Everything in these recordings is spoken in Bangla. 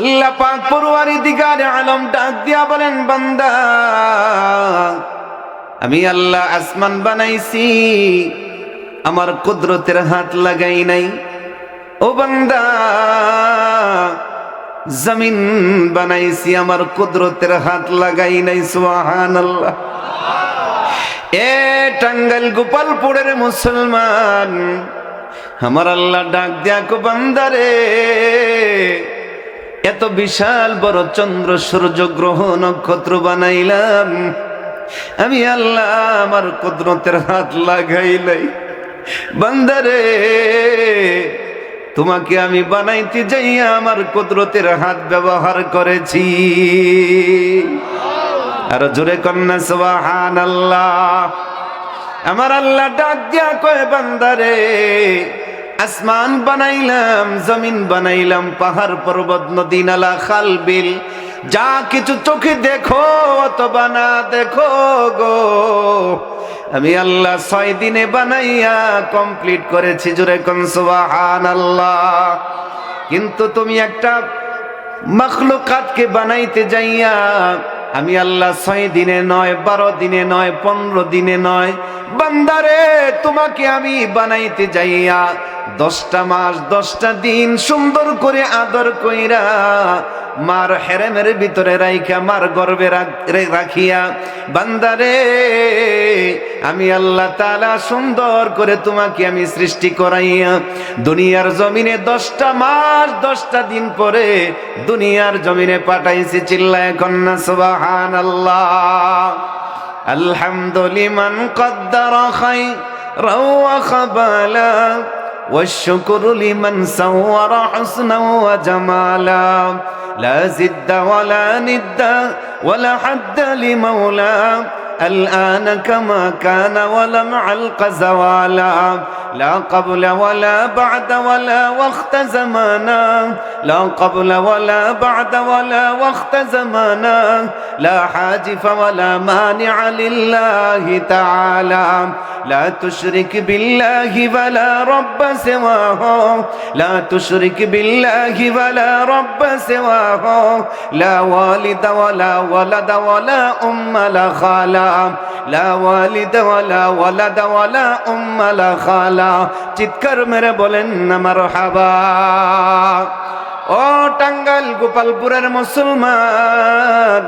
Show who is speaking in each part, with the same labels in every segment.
Speaker 1: আল্লাহ পাক পরওয়ারদিগারে আলম ডাক দিয়া বলেন, বান্দা আমি আল্লাহ আসমান বানাইছি, আমার কুদরতের হাত লাগাই নাই। ও বান্দা জমিন বানাইছি, আমার কুদরতের হাত লাগাই নাই। সুবহানাল্লাহ। এ টাঙ্গাইল গোপালপুরের মুসলমান, আমার আল্লাহ ডাক দিয়া কো, বান্দারে এত বিশাল বড় চন্দ্র সূর্য গ্রহ নক্ষত্র বানাইলাম, আমি আল্লাহ আমার কুদরতের হাত লাগাইলাই। বান্দারে তোমাকে আমি বানাইতে যাইয়া আমার কুদরতের হাত ব্যবহার করেছি। আর জোরে কন্যা সুবহানাল্লাহ। আমার আল্লাহ ডাক দিয়া কয়, বান্দারে আসমান বানাইলাম, জমিন বানাইলাম, পাহাড় পর্বত নদী নালা খাল বিল, যা কিছু চোখে দেখো অথবা না দেখো গো, আমি আল্লাহ 6 দিনে বানাইয়া কমপ্লিট করেছি। জোরে কোন সুবহানাল্লাহ। কিন্তু তুমি একটা মাখলুকাতকে বানাইতে যাইয়া আমি আল্লাহ 6 দিনে নয়, 12 দিনে নয়, 15 দিনে নয়, বান্দারে তোমাকে আমি বানাইতে যাইয়া 10টা মাস 10টা দিন সুন্দর করে আদর কইরা মার হেরেমের ভিতরে রাইখা মার গর্ভে রাখিয়া, বান্দারে আমি আল্লাহ তাআলা সুন্দর করে তোমাকে আমি সৃষ্টি করাইয়া দুনিয়ার জমিনে 10টা মাস 10টা দিন পরে দুনিয়ার জমিনে পাঠাইছি। চিল্লায় কন্যা সুবহানাল্লাহ। আলহামদুলিমান কদ্দারা খায়রাও ওয়া খাবালা والشكر لمن صور حسنا وجمالا لا زد ولا ند ولا حد لمولى الآن كما كان ولم علق زوالا لا قبل ولا بعد ولا وقت زمانا لا قبل ولا بعد ولا وقت زمانا لا حاجف ولا مانع لله تعالى لا تشرك بالله ولا رب سواه لا تشرك بالله ولا رب سواه لا والد ولا ولد ولا أم لا خالا لا والد ولا ولد ولا أم لا خالا চিৎকার মেরে বলেন না মারহাবা। ও টাঙ্গাইল গোপালপুরের মুসলমান,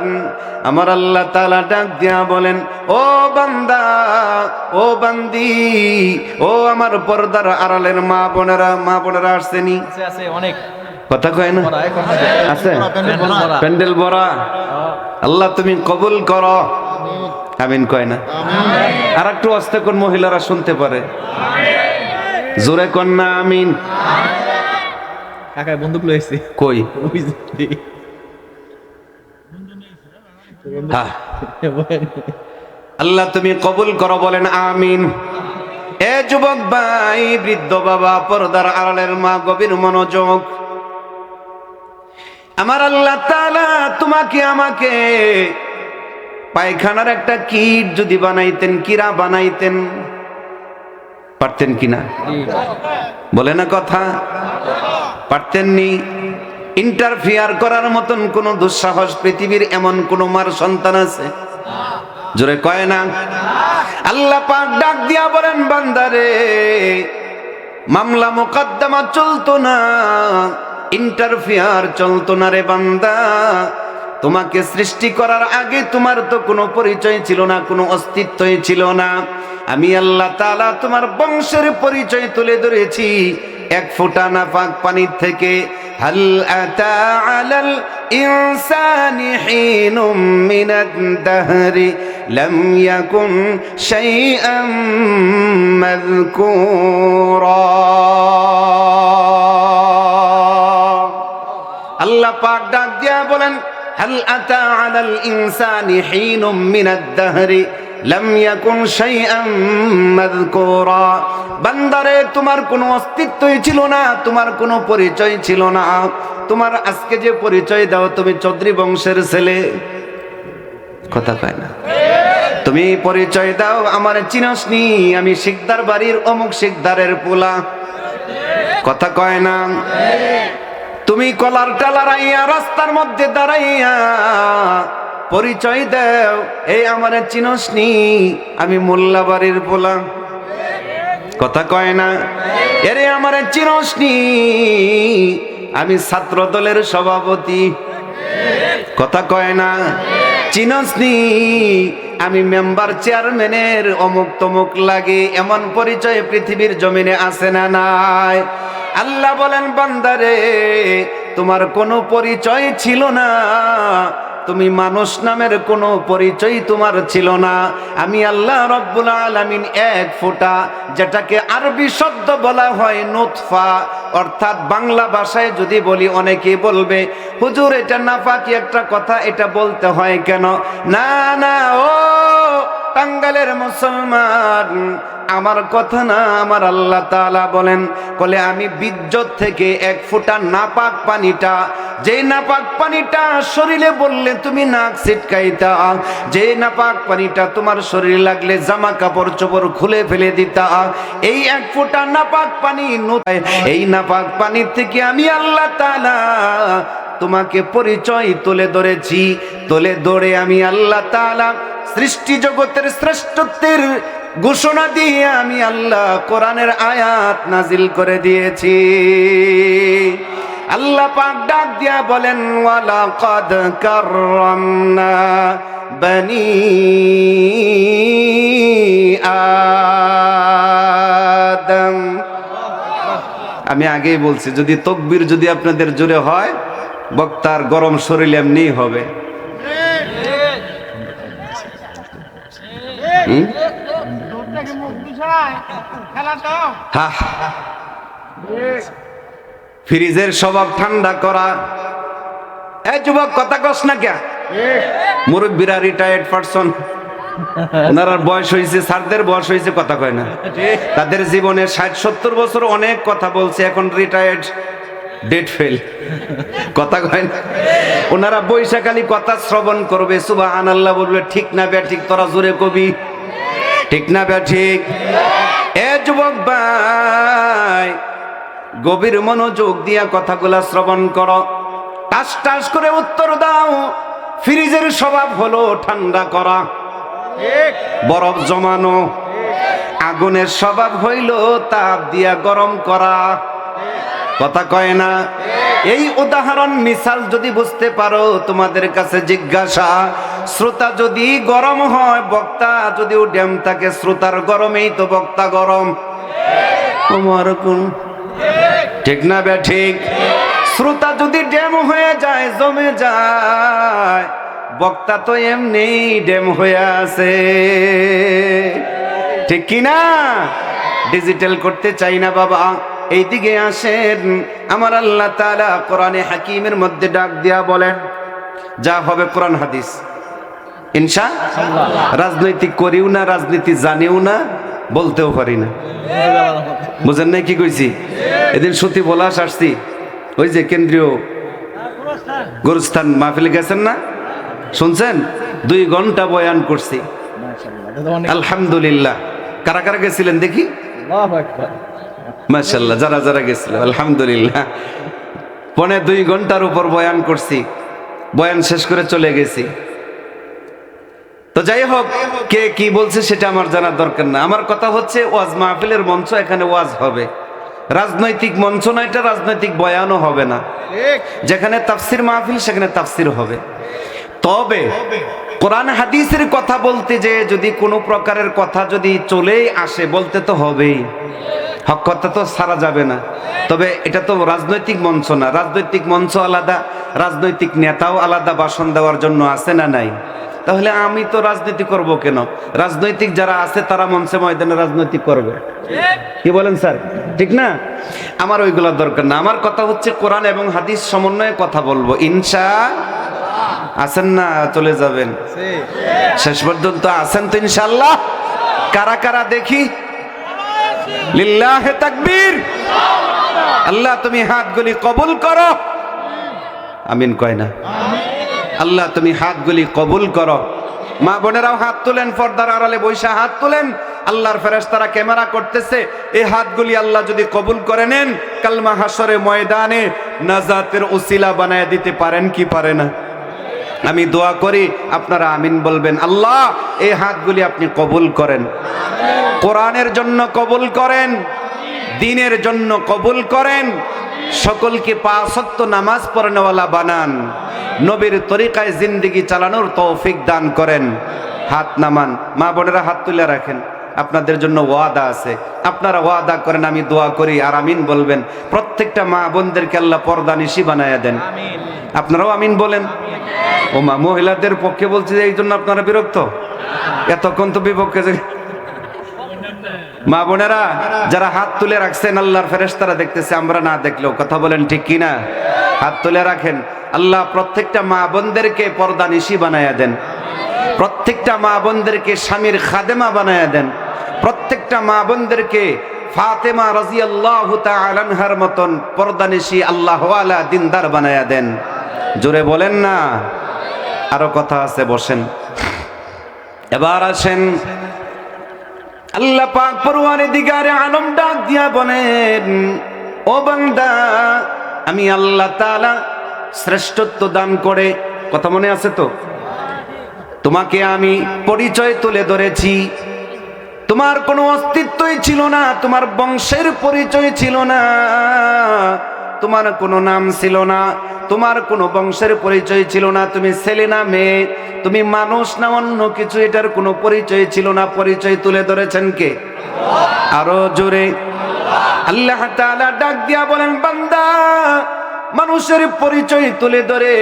Speaker 1: আমার আল্লাহ তাআলা ডাক দিয়া বলেন, ও বান্দা ও বান্দি, ও আমার পর্দার আড়ালের মা বোনেরা আসছেনি?
Speaker 2: আছে অনেক
Speaker 1: কথা কয় না? আছে প্যান্ডেল ভরা। আল্লাহ তুমি কবুল করো, আমিন কয় না? আর একটু আস্তে কোন মহিলারা শুনতে পারে, জোরে কন না আমিন।
Speaker 2: কাকা বন্দুক লইছি
Speaker 1: কই? আল্লাহ তুমি কবুল করো, বলেন আমিন। এ যুবক ভাই, বৃদ্ধ বাবা, পর্দার আড়ালের মা, গভীর মনোযোগ। আমার আল্লাহ তাআলা তোমাকে আমাকে পায়খানার একটা কিট যদি বানাইতেন, কিরা বানাইতেন, পারতেন কিনা? বলে না কথা, পারতেননি। ইন্টারফিয়ার করার মতন কোন দুঃসাহস পৃথিবীর এমন কোন মার সন্তান আছে? জোরে কয় না। আল্লাহ পাক ডাক দিয়া বলেন, বান্দারে মামলা মোকদ্দমা চলতো না, ইন্টারফিয়ার চলতো না রে বান্দা। তোমাকে সৃষ্টি করার আগে তোমার তো কোনো পরিচয় ছিল না, কোনো অস্তিত্বই ছিল না। আমি আল্লাহ তাআলা তোমার বংশের পরিচয় তুলে ধরেছি এক ফোঁটা নাপাক পানির থেকে। হাল আতা আলাল ইনসানি হিনুম মিনাদ দাহরি লাম ইয়াকুন শাইআম মাযকুরা। আল্লাহ পাক ডাক দিয়া বলেন, হাল আতা আলাল ইনসানি হিনুম মিনাদ দাহরি লাম ইয়াকুন শাইআম মাযকুরা। বান্দারে তোমার কোনো অস্তিত্বই ছিল না, তোমার কোনো পরিচয় ছিল না। তোমার আজকে যে পরিচয় দাও, তুমি চৌধুরী বংশের ছেলে, কথা কয় না? তুমি পরিচয় দাও, আমার চিনসনি, আমি শিকদার বাড়ির অমুক শিকদারের পোলা, কথা কয় না? তুমি কলারটা লড়াইয়া রাস্তার মধ্যে দাঁড়াইয়া পরিচয় দাও, এই আমারে চিনসনি, আমি মোল্লা বাড়ির পোলা। কথা কয় না? এরে আমারে চিনসনি, আমি ছাত্র দলের সভাপতি। কথা কয় না? চিনসনি, আমি মেম্বার চেয়ারম্যানের অমুক তমুক লাগে। এমন পরিচয় পৃথিবীর জমিনে আছে না নাই? আল্লাহ বলেন বান্দারে, তোমার কোনো পরিচয় ছিল না, তুমি মানুষ নামের কোনো পরিচয় তোমার ছিল না। আমি আল্লাহ রব্বুল আলামিন এক ফোঁটা, যেটাকে আরবি শব্দ বলা হয় নুতফা, অর্থাৎ বাংলা ভাষায় যদি বলি অনেকে বলবে হুজুর এটা নাফাকি একটা কথা, এটা বলতে হয় কেন? না না, ও টাঙ্গাইলের মুসলমান, আমার কথা না, আমার আল্লাহ তাআলা বলেন, বলে আমি বীজ্জত থেকে এক ফোঁটা নাপাক পানিটা, যে নাপাক পানিটা শরীরে বললে তুমি নাক ছিটকাইতা, যে নাপাক পানিটা তোমার শরীরে লাগলে জামা কাপড় চোপড় খুলে ফেলে দিতা, এই এক ফোঁটা নাপাক পানি, এই নাপাক পানি থেকে আমি আল্লাহ তাআলা তোমাকে পরিচয় তুলে ধরেছি। তুলে ধরে আমি আল্লাহ তাআলা সৃষ্টি জগতের শ্রেষ্ঠত্বের ঘোষণা দিয়ে আমি আল্লাহ কোরআনের আয়াত নাজিল করে দিয়েছি। আল্লাহ পাক ডাক দিয়া বলেন, ওয়ালাকাদ কাররামনা বনি আদম। আমি আগেই বলছি, যদি তাকবীর যদি আপনাদের জোরে হয়, বক্তার গরম শরীর এমনিই হবে। ফ্রিজের স্বভাব ঠান্ডা করা। এই যুবক, কথা কস না কে? মুরব্বীরা, রিটায়ার্ড পারসন, ওনার বয়স হয়েছে, স্যারদের বয়স হয়েছে, কথা কয় না। তাদের জীবনে 60-70 বছর অনেক কথা বলছে, এখন রিটায়ার্ড, ডেট ফেল, কথা কয় না। ওনারা বৈশাখালী কথা শ্রবণ করবে, সুবহানাল্লাহ বলবে, ঠিক না বে ঠিক, তোরা জোরে কবি, ঠিক না বে ঠিক? এ যুবক ভাই, গভীর মনোযোগ দিয়া কথাগুলা শ্রবণ করো, টাস টাস করে উত্তর দাও। ফ্রিজের স্বভাব হলো ঠান্ডা করা, বরফ জমানো। আগুনের স্বভাব হইল তাপ দিয়া গরম করা, কথা কয় না। এই উদাহরণ মিসাল যদি বুঝতে পারো, তোমাদের কাছে জিজ্ঞাসা, শ্রোতা যদি গরম হয়, বক্তা যদিও ড্যাম থাকে, শ্রোতার গরমেই তো বক্তা গরম। ঠিক না বে ঠিক? শ্রোতা যদি ড্যাম হয়ে যায়, জমে যায়, বক্তা তো এমনি ড্যাম হয়ে আছে, ঠিক কিনা? ডিজিটাল করতে চাই না বাবা, এইদিকে আসেন। আমার আল্লাহ তাআলা কোরআনে হাকিমের মধ্যে ডাক দিয়া বলেন, যা হবে কোরআন হাদিস ইনশাআল্লাহ। রাজনৈতিক করিও না, রাজনীতি জানিও না, বলতেও পারি না। বুঝেন নাই কি কইছি? এদিন সত্যি বলাস আসছি, ওই যে কেন্দ্রীয় গুরুস্থান মাহফিলে গেছেন না, শুনছেন? 2 ঘন্টা বয়ান করছি, আলহামদুলিল্লাহ। কারা কারা গেছিলেন দেখি? মাশাআল্লাহ, যারা যারা গেছিল আলহামদুলিল্লাহ। 2.5 ঘন্টার উপর বয়ান করছি, বয়ান শেষ করে চলে গেছি। তো যাই হোক, কে কি বলছে সেটা আমার জানার দরকার না। আমার কথা হচ্ছে, ওয়াজ মাহফিলের মঞ্চ, এখানে ওয়াজ হবে, রাজনৈতিক মঞ্চ না, এটা রাজনৈতিক বয়ানও হবে না। যেখানে তাফসির মাহফিল, সেখানে তাফসির হবে। তবে কোরআন হাদিসের কথা বলতে যে যদি কোনো প্রকারের কথা যদি চলেই আসে, বলতে তো হবেই, হক কথা তো ছাড়া যাবে না। তবে এটা তো রাজনৈতিক মঞ্চ না, রাজনৈতিক মঞ্চ আলাদা, রাজনৈতিক নেতাও আলাদা ভাষণ দেওয়ার জন্য আছে না নাই? তাহলে আমি তো রাজনীতি করব কেন? রাজনৈতিক যারা আছে তারা মঞ্চে ময়দানে রাজনৈতিক করবে, কি বলেন স্যার? ঠিক না? আমার ওইগুলো দরকার না। আমার কথা হচ্ছে কোরআন এবং হাদিস সমন্বয়ে কথা বলবো, ইনশাআল্লাহ। আছেন না? চলে যাবেন শেষ পর্যন্ত, আছেন তো ইনশাআল্লাহ? কারা কারা দেখি? লিল্লাহে তাকবীর। আল্লাহ তুমি হাতগুলি কবুল করো, আমিন কয় না? আল্লাহ তুমি হাতগুলি কবুল করো। মা বোনেরাও হাত তুলেন, পর্দার আড়ালে বৈশা হাত তুলেন, আল্লাহর ফেরেশতারা ক্যামেরা করতেছে, এই হাতগুলি আল্লাহ যদি কবুল করে নেন, কালমা হাসরে ময়দানে নাজাতের উসিলা বানায় দিতে পারেন কি পারে না? আমি দোয়া করি, আপনারা আমিন বলবেন। আল্লাহ এই হাতগুলি আপনি কবুল করেন, কোরআনের জন্য কবুল করেন, দ্বীনের জন্য কবুল করেন, সকলকে পাঁচ ওয়াক্ত নামাজ পড়ানোওয়ালা বানান, নবীর তরিকায় জিন্দেগি চালানোর তৌফিক দান করেন। হাত নামান, মা বোনেরা হাত তুলে রাখেন, আপনাদের জন্য ওয়াদা আছে, আপনারা ওয়াদা করেন, আমি দোয়া করি আর আমিন বলবেন। প্রত্যেকটা মা বোনদেরকে আল্লাহ পর্দানিশি বানায়া দেন, আপনারাও আমিন বলেন। ও মা, মহিলাদের পক্ষে বলছি যে এই জন্য আপনারা বিরক্ত, এতক্ষণ তো বিপক্ষে। মা বোনেরা যারা হাত তুলে রাখছেন, আল্লাহর ফেরেশতারা দেখতেছে, আমরা না দেখলেও, কথা বলেন ঠিক কিনা? হাত তুলে রাখেন। আল্লাহ প্রত্যেকটা মা বোনদেরকে পর্দানিশি বানায়া দেন, প্রত্যেকটা মা বোনদেরকে স্বামীর খাদেমা বানায়া দেন, প্রত্যেকটা মা বোনদেরকে ফাতেমা রাদিয়াল্লাহু তাআলা আনহার মতন পর্দানিশি আল্লাহওয়ালা দিনদার বানায়া দেন। জোরে বলেন না, আরো কথা আছে, বসেন। এবার আসেন, আল্লাহ পাক পরওয়ারদিগারে আলম ডাক দিয়া বলেন, ও বান্দা, আমি আল্লাহ তাআলা শ্রেষ্ঠত্ব দান করে, কথা মনে আছে তো, তোমাকে আমি পরিচয় তুলে ধরেছি। তোমার কোনো অস্তিত্বই ছিল না, তোমার বংশের পরিচয় ছিল না, তোমার কোনো নাম ছিল না, তোমার কোনো বংশের পরিচয় ছিল না, তুমি ছেলে না মেয়ে, তুমি মানুষ না অন্য কিছু, এটার কোনো পরিচয় ছিল না। পরিচয় তুলে ধরেছেন কে? আরো জোরে। আল্লাহ তাআলা ডাক দিয়া বলেন, বান্দা, মানুষের পরিচয় তুলে ধরে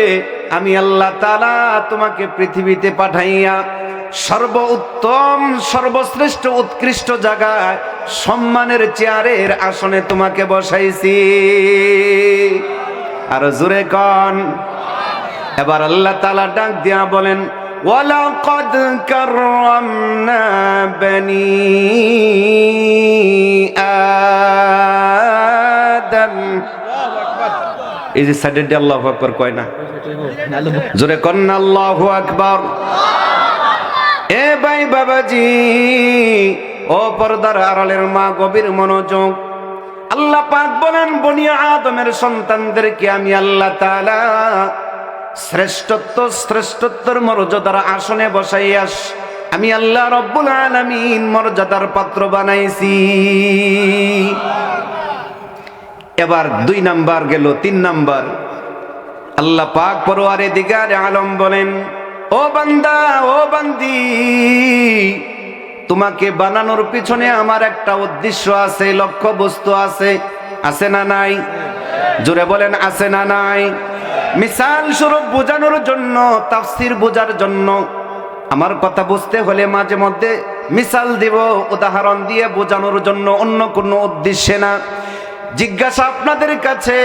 Speaker 1: আমি আল্লাহ তাআলা তোমাকে পৃথিবীতে পাঠাইয়া সর্বোত্তম, সর্বশ্রেষ্ঠ, উৎকৃষ্ট জায়গায় সম্মানের চেয়ারের আসনে তোমাকে বসাইছি। আর জোরে কন। এবার আল্লাহ তাআলা ডাক দিয়া বলেন, ওয়ালাকাদ কাররামনা বনি আদম। এই যে সাইডে দিয়ে আল্লাহু আকবার কয় না, জোরে কন না আল্লাহু আকবার। এ ভাই বাবাজি, ও পর্দার আড়ালের মা, গভীর মনোযোগ। আল্লাহ পাক বলেন, বনি আদমের সন্তানদেরকে আমি আল্লাহ তাআলা শ্রেষ্ঠত্বর মর্যাদার আসনে বসাইয়া আমি আল্লাহ রব্বুল আলামিন মর্যাদার পাত্র বানাইছি। এবার 2 নাম্বার গেল, 3 নাম্বার। আল্লাহ পাক পরওয়ারদিগারে আলম বলেন, ও বান্দা, ও বান্দি, তোমাকে বানানোর পিছনে আমার একটা উদ্দেশ্য আছে, লক্ষ্য বস্তু আছে, আছে না নাই? জোরে বলেন, আছে না নাই? মিসাল স্বরূপ বোঝানোর জন্য, তাফসীর বোঝার জন্য, আমার কথা বুঝতে হলে মাঝে মধ্যে মিসাল দিব, উদাহরণ দিয়ে বোঝানোর জন্য, অন্য কোনো উদ্দেশ্যে না। জিজ্ঞাসা আপনাদের কাছে,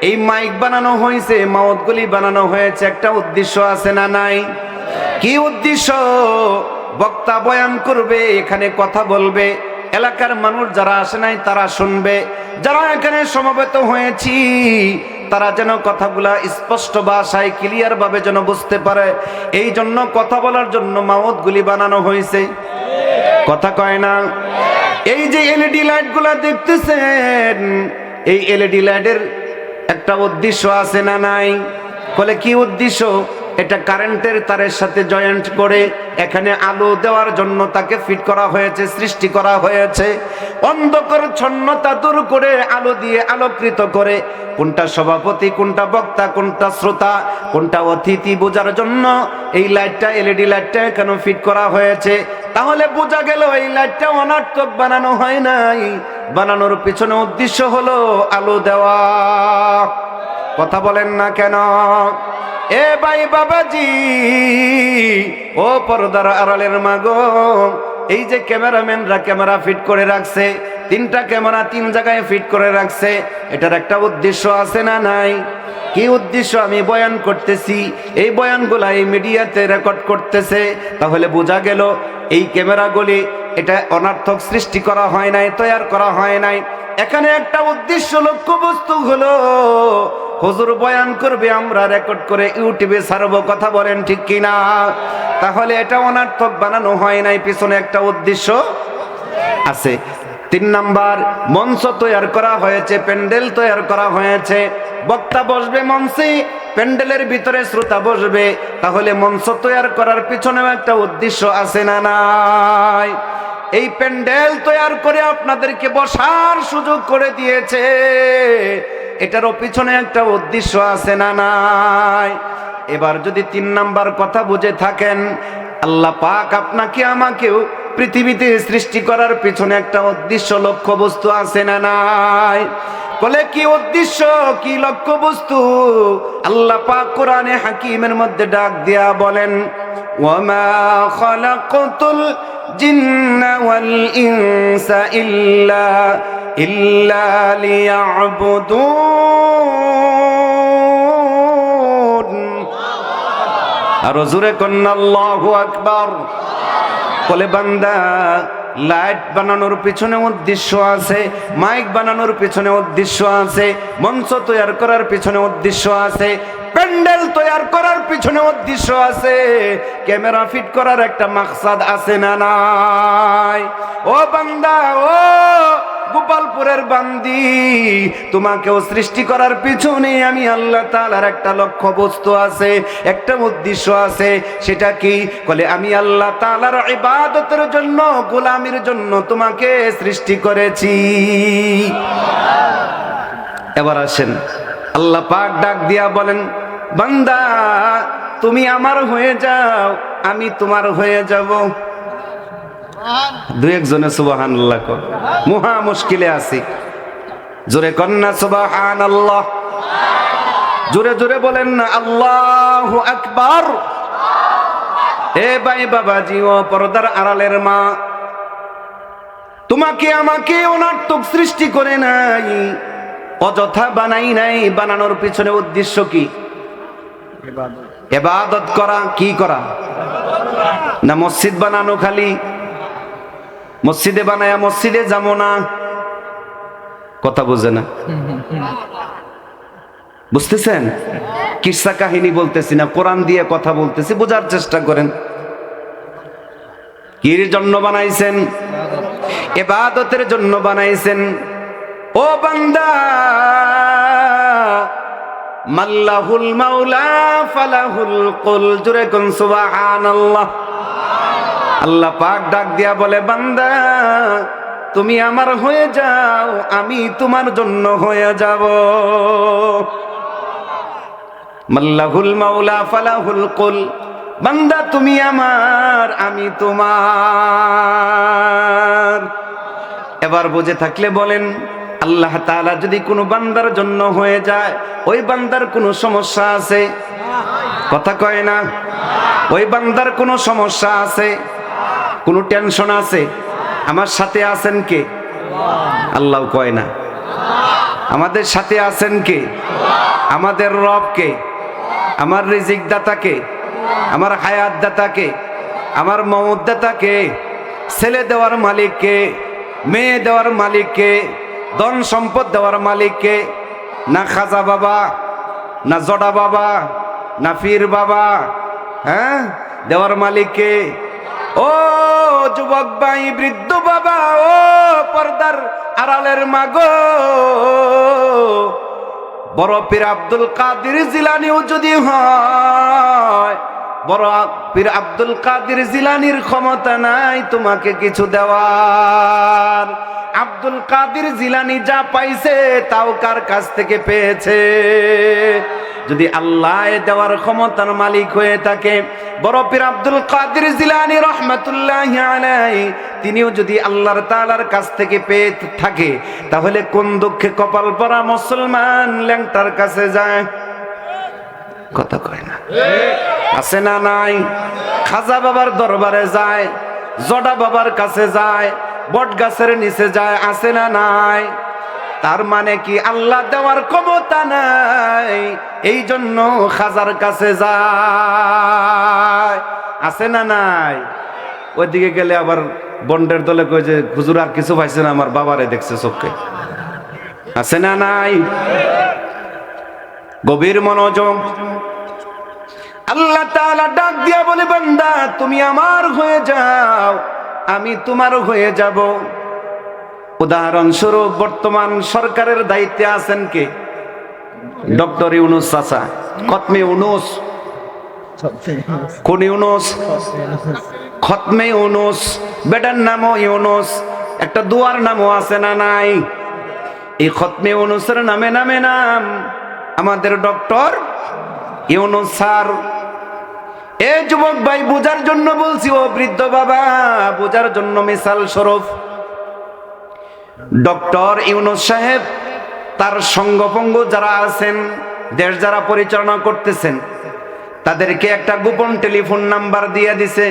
Speaker 1: এই মাইক বানানো হয়েছে, মাউথগুলি বানানো হয়েছে, একটা উদ্দেশ্য আছে না নাই? কি উদ্দেশ্য? বক্তা বয়ান করবে, এখানে কথা বলবে, এলাকার মানুষ যারা আসে নাই তারা শুনবে, যারা এখানে সমবেত হয়েছি তারা যেন কথাগুলা স্পষ্ট ভাষায় ক্লিয়ার ভাবে যেন বুঝতে পারে, এই জন্য কথা বলার জন্য মাউথগুলি বানানো হয়েছে। কথা কয় না? এই যে এলইডি লাইটগুলা দেখতেছেন, এই এলইডি লাইটের একটা উদ্দেশ্য আছে না নাই? বলে কি উদ্দেশ্য? এটা কারেন্টের তারের সাথে জয়েন্ট করে এখানে আলো দেওয়ার জন্য তাকে ফিট করা হয়েছে, সৃষ্টি করা হয়েছে। অন্ধকার ছন্নতা দূর করে আলো দিয়ে আলোকৃত করে কোনটা সভাপতি, কোনটা বক্তা, কোনটা শ্রোতা, কোনটা অতিথি বোঝার জন্য এই লাইটটা, এলইডি লাইটটা কেন ফিট করা হয়েছে। তাহলে বোঝা গেল এই লাইটটা অনার্থক বানানো হয় নাই, বানানোর পিছনে উদ্দেশ্য হলো আলো দেওয়া। কথা বলেন না কেন? এ ভাই বাবাজি, ও পর্দার আড়ালের মাগো, এই যে ক্যামেরাম্যানরা ক্যামেরা ফিট করে রাখছে, 3টা ক্যামেরা 3 জায়গায় ফিট করে রাখছে, এটার একটা উদ্দেশ্য আছে না নাই? কি উদ্দেশ্য? আমি বয়ান করতেছি, এই বয়ানগুলা এই মিডিয়াতে রেকর্ড করতেছে, তাহলে বোঝা গেল এই ক্যামেরাগুলি এটা অনার্থক সৃষ্টি করা হয় নাই, তৈরি করা হয় নাই। এখানে একটা উদ্দেশ্য, লক্ষ্য বস্তু হলো হুজুর বয়ান করবে, আমরা রেকর্ড করে ইউটিউবে ছাড়বো। কথা বলেন ঠিক কিনা? তাহলে এটা অনার্থক বানানো হয় নাই, পিছনে একটা উদ্দেশ্য আছে। 3 নাম্বার, মঞ্চ তৈরি করা হয়েছে, প্যান্ডেল তৈরি করা হয়েছে, বক্তা বসবে মঞ্চে, প্যান্ডেলের ভিতরে শ্রোতা বসবে। তাহলে মঞ্চ তৈরি করার পিছনেও একটা উদ্দেশ্য আছে না নাই? এই প্যান্ডেল তৈরি করে আপনাদেরকে বসার সুযোগ করে দিয়েছে, এটারও পিছনে একটা উদ্দেশ্য আছে না নাই? এবার যদি 3 নাম্বার কথা বুঝে থাকেন, আল্লাহ পাক আপনাকে আমাকেও পৃথিবীতে সৃষ্টি করার পিছনে একটা উদ্দেশ্য, লক্ষ্য বস্তু আছে না নাই? বলে কি উদ্দেশ্য, কি লক্ষ্য বস্তু? আল্লাহ পাক কোরআনে হাকিমের মধ্যে ডাক দিয়া বলেন, ওয়ামা খালাকাতুল জিন্না ওয়াল ইনসা ইল্লা লিয়াবুদুন। আর জোরে কন্না আল্লাহু আকবার। বলে বান্দা, লাইট বানানোর পিছনে উদ্দেশ্য আছে, মাইক বানানোর পিছনে উদ্দেশ্য আছে, মঞ্চ তৈরি করার পিছনে উদ্দেশ্য আছে, প্যান্ডেল তৈরি করার পিছনে উদ্দেশ্য আছে, ক্যামেরা ফিট করার একটা মাকসাদ আছে না নাই? ও বান্দা, ও গোপালপুরের বান্দি, তোমাকেও সৃষ্টি করার পিছনে আমি আল্লাহ তাআলার একটা লক্ষ্য বস্তু আছে, একটা উদ্দেশ্য আছে। সেটা কি? বলে আমি আল্লাহ তাআলার ইবাদতের জন্য, গোলামির জন্য তোমাকে সৃষ্টি করেছি। এবার আসেন, আল্লাহ পাক ডাক দিয়া বলেন, বান্দা তুমি আমার হয়ে যাও, আমি তোমার হয়ে যাব। দুই একজনে সুবহানাল্লাহ কর, মহা মুশকিলে আছি। জোরে কন্না সুবহানাল্লাহ, জোরে জোরে বলেন না আল্লাহু আকবার। এ ভাই বাবাজি, ও পর্দার আড়ালের মা, তোমাকে আমাকে অনার্থক সৃষ্টি করে নাই, অযথা বানাই নাই। বানানোর পিছনে উদ্দেশ্য কি? ইবাদত করা। কি করা? না মসজিদ বানানো? খালি মসজিদে বানায়া মসজিদে যাবো না? কথা বুঝে না, বুঝতেছেন? কিসসা কাহিনী বলতেছি না, কোরআন দিয়ে কথা বলতেছি, বোঝার চেষ্টা করেন। কির জন্য বানাইছেন? ইবাদতের জন্য বানাইছেন। ও বান্দা, মাল্লাহুল মাওলা ফালাহুল কুল। জোরে কোন সুবহানাল্লাহ। আল্লাহ পাক ডাক দিয়া বলে, বান্দা তুমি আমার হয়ে যাও, আমি তোমার জন্য হয়ে যাব। মাল্লাহুল মাওলা ফালাহুল কুল। বান্দা তুমি আমার, আমি তোমার। এবার বুঝে থাকলে বলেন, আল্লাহ তাআলা যদি কোনো বান্দার জন্য হয়ে যায়, ওই বান্দার কোনো সমস্যা আছে? কথা কয় না। ওই বান্দার কোনো সমস্যা আছে? কোনো টেনশন আছে? আমার সাথে আছেন কে? আল্লাহ কয় না। আমাদের সাথে আছেন কে? আমাদের রব কে? আমার রিজিক দাতা কে? আমার হায়াত দাতা কে? আমার মউত দাতা কে? ছেলে দেওয়ার মালিক কে? মেয়ে দেওয়ার মালিক কে? ধন সম্পদ দেওয়ার মালিক কে? না খাজা বাবা, না জডা বাবা, না পীর বাবা? হ্যাঁ, দেওয়ার মালিক কে? ও যুবক ভাই, বৃদ্ধ বাবা, ও পর্দার আড়ালের মাগো, বড় পীর আব্দুল কাদের জিলানীও যদি হয়, বড় পীর আব্দুল কাদের জিলানীর ক্ষমতা নাই তোমাকে কিছু দেওয়ার। আব্দুল কাদের জিলানী যা পাইছে তাও কার কাছ থেকে পেয়েছে? যদি আল্লাহ দেওয়ার ক্ষমতার মালিক হয়ে থাকে, বড় পীর আব্দুল কাদের জিলানী রহমাতুল্লাহি আলাইহি তিনিও যদি আল্লাহর তাআলার কাছ থেকে পেয়ে থাকে, তাহলে কোন দুঃখে কপাল পরা মুসলমান ল্যাংটার কাছে যায়? কথা কয় না। আছে না নাই? খাজা বাবার দরবারে যায়, জডা বাবার কাছে যায়, বট গাছের নিচে যায়, আছে না নাই? তার মানে কি আল্লাহ দেওয়ার ক্ষমতা নাই, এই জন্য খাজার কাছে যায়? আছে না নাই? ওইদিকে গেলে আবার বন্ডের দলে কই যে হুজুর আর কিছু পাইছে না, আমার বাবারে দেখছে চোখে। আছে না নাই? গভীর মনোযোগ। আল্লাহ তাআলা ডাক দিয়া বলে, বান্দা তুমি আমার হয়ে যাও, আমি তোমার হয়ে যাব। উদাহরণস্বরূপ বর্তমান সরকারের দায়িত্বে আছেন কে? ডক্টর ইউনুস চাচা। খতমে ইউনুস, কোন ইউনুস? খতমে ইউনুস। বেটার নামও ইউনুস, একটা দুয়ার নামও আছে না নাই? এই খতমে ইউনুসের নামে নাম আমাদের ডক্টর ইউনুস স্যার। এ যুবক ভাই, বোঝার জন্য বলছি, ও বৃদ্ধ বাবা, বোঝার জন্য মিসাল স্বরূপ। ডক্টর ইউনুস সাহেব তার সঙ্গপঙ্গ যারা আছেন, দেশ যারা পরিচালনা করতেছেন, তাদেরকে একটা গোপন টেলিফোন নাম্বার দিয়ে দিছে।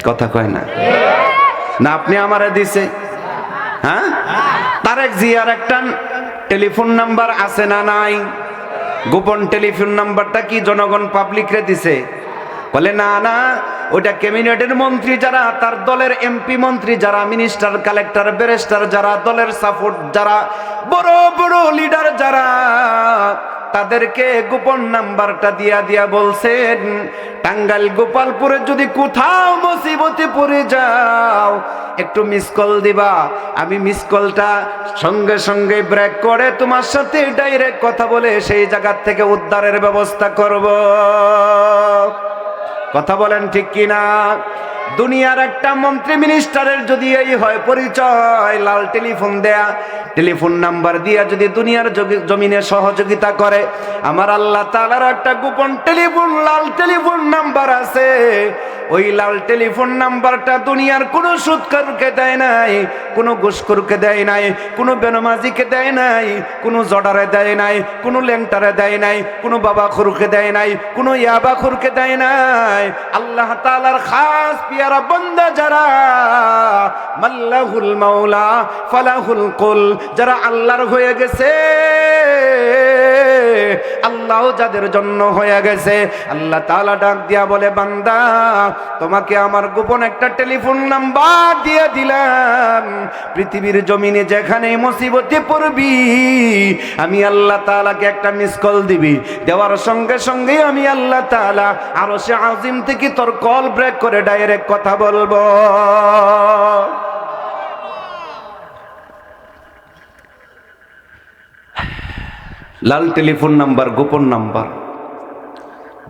Speaker 1: কথা কয় না? না আপনি আমারে দিছে? হ্যাঁ, তারেক জিয়ার একটা টেলিফোন নাম্বার আছে না নাই? গোপন টেলিফোন নাম্বারটা কি জনগণ পাবলিক রে দিছে? বলে না না, ওটা ক্যাবিনেটের মন্ত্রী যারা, তার দলের এমপি মন্ত্রী যারা, মিনিস্টার, কালেক্টর, ব্যারিস্টার যারা, দলের সাপোর্ট যারা, বড় বড় লিডার যারা, তাদেরকে গোপন নাম্বারটা দিয়া বলছেন, টাঙ্গাইল গোপালপুরে যদি কোথাও মুসিবতে পড়ে যাও, একটু মিস কল দিবা। আমি মিস কলটা সঙ্গে সঙ্গে ব্রেক করে তোমার সাথে ডাইরেক্ট কথা বলে সেই জায়গা থেকে উদ্ধারের ব্যবস্থা করব। কথা বলেন ঠিক কিনা? দুনিয়ার একটা মন্ত্রী মিনিস্টারের যদি এই হয় পরিচয়, লাল টেলিফোন দেয়া, টেলিফোন নাম্বার দিয়া যদি দুনিয়ার জমিনে সহযোগিতা করে, আমার আল্লাহ তাআলার একটা গোপন টেলিফোন, লাল টেলিফোন নাম্বার আছে। ওই লাল টেলিফোন নাম্বারটা দুনিয়ার কোনো সুদখোরকে দেয় নাই, কোনো ঘুষখোরকে দেয় নাই, কোনো বেনমাজিকে দেয় নাই, কোনো জডারে দেয় নাই, কোনো ল্যাংটারে দেয় নাই, কোনো বাবাখোরকে দেয় নাই, কোনো ইয়াবাখোরকে দেয় নাই। আল্লাহ তাআলার খাস পিয়ারা বান্দা যারা, মাল্লাহুল মাওলা ফালাহুল কুল, যারা আল্লাহর হয়ে গেছে, আল্লাহ যাদের জন্য হয়ে গেছে, আল্লাহ তাআলা ডাক দিয়া বলে, বান্দা তোমাকে আমার গোপন একটা টেলিফোন নাম্বার দিয়ে দিলাম। পৃথিবীর জমিনে যেখানে মুসিবতে পড়বি, আমি আল্লাহ তাআলাকে একটা মিস কল দিবি, দেওয়ার সঙ্গে সঙ্গে আমি আল্লাহ তাআলা আরশে আজিম থেকে তোর কল ব্রেক করে ডাইরেক্ট কথা বলবো। লাল টেলিফোন নাম্বার, গোপন নাম্বার,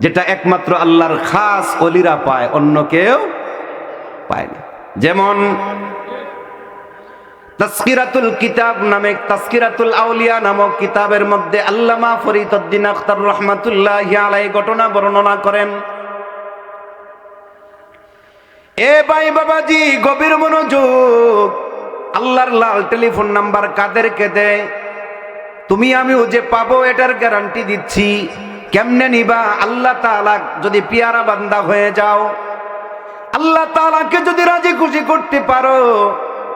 Speaker 1: যেটা একমাত্র আল্লাহর খাস ওলিরা পায়, অন্য কেউ পায় না। যেমন তাসকিরাতুল কিতাব নামে, তাসকিরাতুল আউলিয়া নামক কিতাবের মধ্যে আল্লামা ফরিদউদ্দিন আখতার রহমাতুল্লাহি আলাইহি ঘটনা বর্ণনা করেন। এ ভাই বাবাজি, গভীর মনোযোগ। আল্লাহর লাল টেলিফোন নাম্বার কাদেরকে দেয়? তুমি আমিও যে পাবো এটার গ্যারান্টি দিচ্ছি। কেমনে নিবা? আল্লাহ তাআলা যদি পিয়ারা বান্দা হয়ে যাও, আল্লাহ তাআলাকে যদি রাজি খুশি করতে পারো,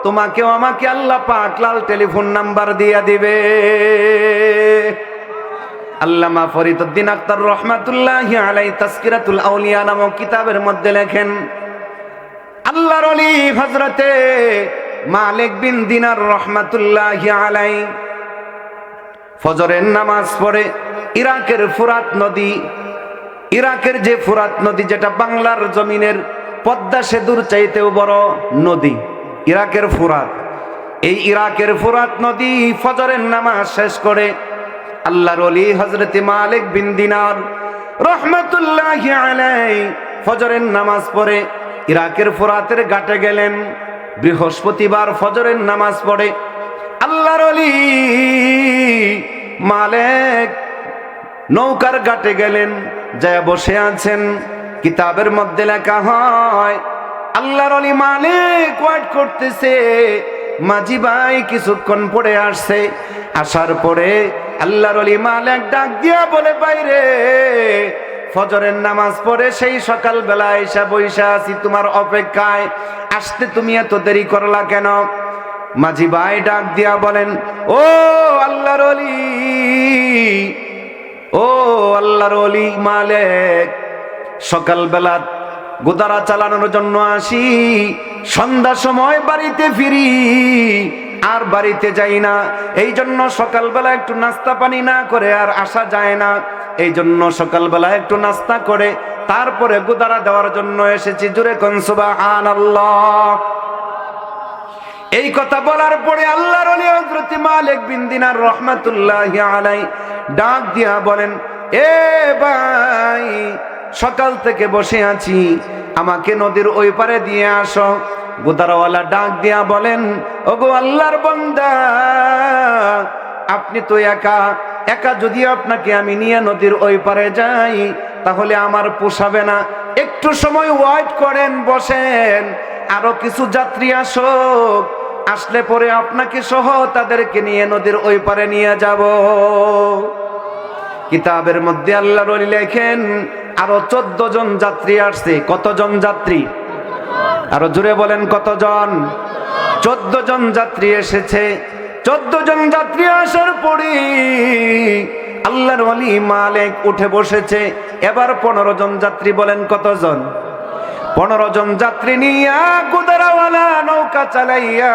Speaker 1: তোমাকেও আমাকে আল্লাহ পাক লাল টেলিফোন নাম্বার দিয়া দিবে। আল্লামা ফরিদউদ্দিন আখতার রহমাতুল্লাহি আলাইহি তাসকিরাতুল আউলিয়া নামক কিতাবের মধ্যে লেখেন, আল্লাহর ওলি হযরতে মালিক বিন দিনার রহমাতুল্লাহি আলাইহি ফজরের নামাজ পড়ে ইরাকের ফুরাত নদী, ইরাকের যে ফুরাত নদী, যেটা বাংলার জমিনের পদ্মা সেতুর চাইতেও বড় নদী, ইরাকের ফুরাত। এই ইরাকের ফুরাত নদী ফজরের নামাজ শেষ করে আল্লাহর ওলি হযরতে মালিক বিন দিনার রহমাতুল্লাহি আলাইহি ফজরের নামাজ পড়ে ইরাকের ফুরাতের ঘাটে গেলেন। বৃহস্পতিবার ফজরের নামাজ পড়ে আল্লাহর ওলি মালিক নৌকার ঘাটে গেলেন, যায় বসে আছেন। কিতাবের মধ্যে লেখা হয়, আল্লাহর ওলি মালিক ওয়েট করতেছে, মাঝি ভাই কিছুক্ষণ পরে আসছে। আসার পরে আল্লাহর ওলি মালিক ডাক দিয়া বলে, বাইরে ফজরের নামাজ পড়ে সেই সকাল বেলা এসে বইসা আছি তোমার অপেক্ষায়, আসতে তুমি এত দেরি করলা কেন? মাঝি ভাই ডাক দিয়া বলেন, ও আল্লাহর ওলি, ও আল্লাহর ওলি মালিক, সকালবেলা গোদারা চালানোর জন্য আসি, সন্ধ্যার সময় বাড়িতে ফিরি, আর বাড়িতে যাই না। এই জন্য সকালবেলা একটু নাস্তা পানি না করে আর আসা যায় না। এই জন্য সকালবেলা একটু নাস্তা করে তারপরে গোদারা দেওয়ার জন্য এসেছি। জোরে কোন সুবহানাল্লাহ। এই কথা বলার পরে আল্লাহর ওলি হযরত মালিক বিন দিনার রাহমাতুল্লাহি আলাইহি ডাক দিয়া বলেন, এ ভাই, সকাল থেকে বসে আছি, আমাকে নদীর ওই পারে দিয়ে আসো। গুদারাওয়ালা ডাক দিয়া বলেন, ওগো আল্লাহর বান্দা, আপনি তো একা একা, যদি আপনাকে আমি নিয়ে নদীর ওই পারে যাই তাহলে আমার পোষাবে না। একটু সময় ওয়েট করেন, বসেন, আরো কিছু যাত্রী আসুক, আসলে পরে আপনাকে সহ তাদেরকে নিয়ে নদীর ওই পারে নিয়ে যাব। কিতাবের মধ্যে আল্লাহর ওলি লেখেন, আরো 14 জন যাত্রী আসছে। কতজন যাত্রী? আরো জোরে বলেন, কতজন? 14 জন যাত্রী এসেছে। 14 জন যাত্রী আসার পরে আল্লাহর ওলি মালিক উঠে বসেছে। এবার 15 জন যাত্রী, বলেন কতজন? 15 জন যাত্রী নিয়ে গুদারাওয়ালা নৌকা চালাইয়া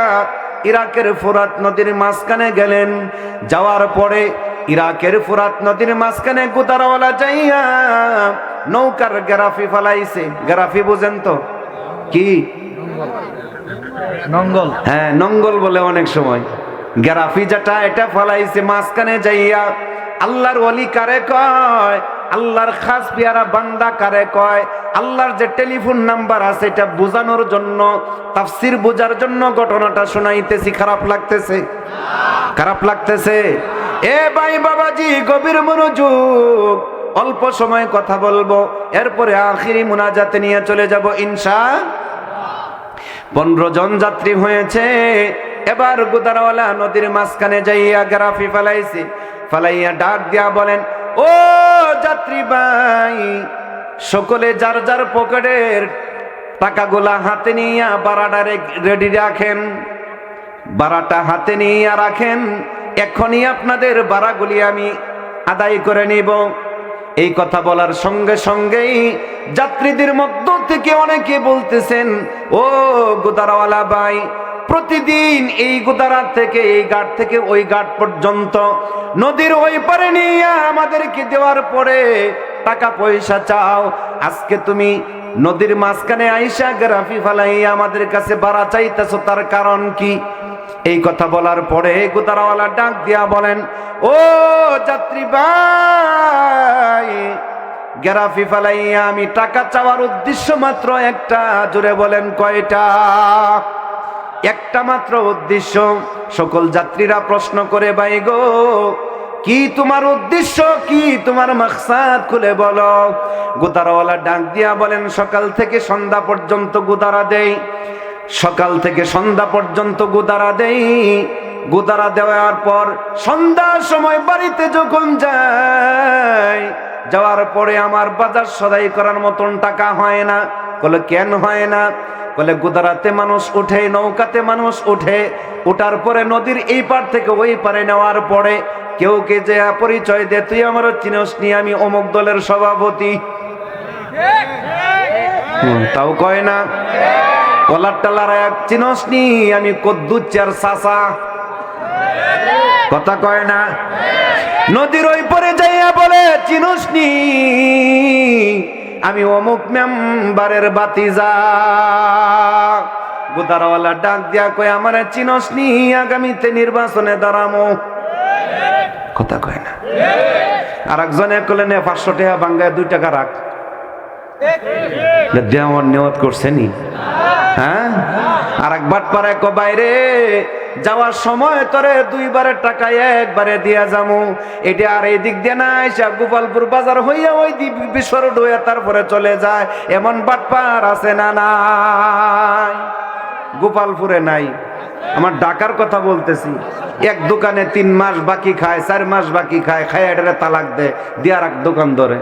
Speaker 1: ইরাকের ফোরাত নদীর মাঝখানে গেলেন। যাওয়ার পরে ইরাকের ফোরাত নদীর মাঝখানে গুদারাওয়ালা যাইয়া নৌকার গেরাফি ফালাইছে। গেরাফি বুঝেন তো কি?
Speaker 2: নঙ্গল।
Speaker 1: হ্যাঁ, নঙ্গল বলে অনেক সময়। গেরাফি যেটা, এটা ফালাইছে মাঝখানে যাইয়া। আল্লাহর ওলি কারে কয়? আল্লাহর খাস পেয়ারা বান্দা কারে কয়? আল্লাহর যে টেলিফোন নাম্বার আছে এটা বোঝানোর জন্য, তাফসীর বোঝার জন্য ঘটনাটা শোনাইতেছি। খারাপ লাগতেছে? খারাপ লাগতেছে? এ ভাই বাবাজি, গভীর মনোযোগ, অল্প সময় কথা বলবো, এরপরে আখিরি মুনাজাতে নিয়ে চলে যাব ইনশাআল্লাহ। 15 জন যাত্রী হয়েছে। এবার গুদারাওয়ালা নদীর মাঝখানে যাইয়া গেরাফি ফালাইছে। ফালাইয়া ডাক দিয়া বলেন, ও যাত্রী ভাই, সকলে যার যার পকেটের টাকাগুলা হাতে নিয়ে বারাটা রেডি রাখেন। বারাটা হাতে নিয়ে রাখেন, এখনই আপনাদের বারাগুলি আমি আদায় করে নিব। এই কথা বলার সঙ্গে সঙ্গেই যাত্রীদের মধ্য থেকে অনেকে বলতেছেন, ও গুদারাওয়ালা ভাই, প্রতিদিন এই গুদারা থেকে, এই ঘাট থেকে ওই ঘাট পর্যন্ত নদীর ওই পারে নিয়ে আমাদেরকে দেওয়ার পরে টাকা পয়সা চাও। আজকে তুমি নদীর মাঝখানে আইসা গেরাফি ফালাইয়া আমাদের কাছে ভাড়া চাইতেছো, তার কারণ কি? এই কথা বলার পরে গুদারাওয়ালা ডাক দিয়া বলেন, ও যাত্রী ভাই, গেরাফি ফালাইয়া আমি টাকা চাওয়ার উদ্দেশ্য মাত্র একটা। জোরে বলেন, কয়টা? একটা মাত্র উদ্দেশ্য। সকল যাত্রীরা প্রশ্ন করে, ভাই গো, কি তোমার উদ্দেশ্য, কি তোমার মাকসাদ, খুলে বলো। গুদারাওয়ালা ডাক দিয়া বলেন, সকাল থেকে সন্ধ্যা পর্যন্ত গুদারা দেই, সকাল থেকে সন্ধ্যা পর্যন্ত গুদারা দেই। গুদারা দেওয়ার পর সন্ধ্যার সময় বাড়িতে যখন যাই, যাওয়ার পরে আমার বাজার সদাই করার মতন টাকা হয় না। বলে, কেন হয় না? বলে, গুদারাতে মানুষ উঠে, নৌকাতে মানুষ উঠে, ওঠার পরে নদীর এই পার থেকে ওই পারে নেওয়ার পরে কেউ কে যে পরিচয় দে, তুই আমার চিনস নি, আমি অমুক দলের সভাপতি। তাও কয় না। কলার টালার এক চিনস নি, আমি কদ্দুচার চাচা। কথা কয় না। নদীর ওই পরে যাইয়া বলে, চিনস নি, আমি অমুক মেম্বারের বাতিজা। গুদারাওয়ালা ডাক দিয়া কয়, আমার চিনস নি, আগামীতে নির্বাচনে দাঁড়ামো। কথা কয় না। আর একজনে কলেন, 500 টাকা বাঙ্গায় 2 টাকা রাখ। দেওয়ার নিয়ত করছে নি? হ্যাঁ। আর একবার পারে কো, বাইরে যাওয়ার সময় তোরে 2 বারের টাকা একবারে দিয়া যামু। এটা আর এই দিক দিয়ে না এসে গোপালপুর বাজার হইয়া ওই দিক বিশ্বর হইয়া তারপরে চলে যায়। এমন বাটপার আছে না নাই? গোপালপুরে নাই, আমার ঢাকার কথা বলতেছি। এক দোকানে 3 মাস বাকি খায়, 4 মাস বাকি খায়, খায় এটারে তালাক দেয়, দিয়ে আর এক দোকান ধরে।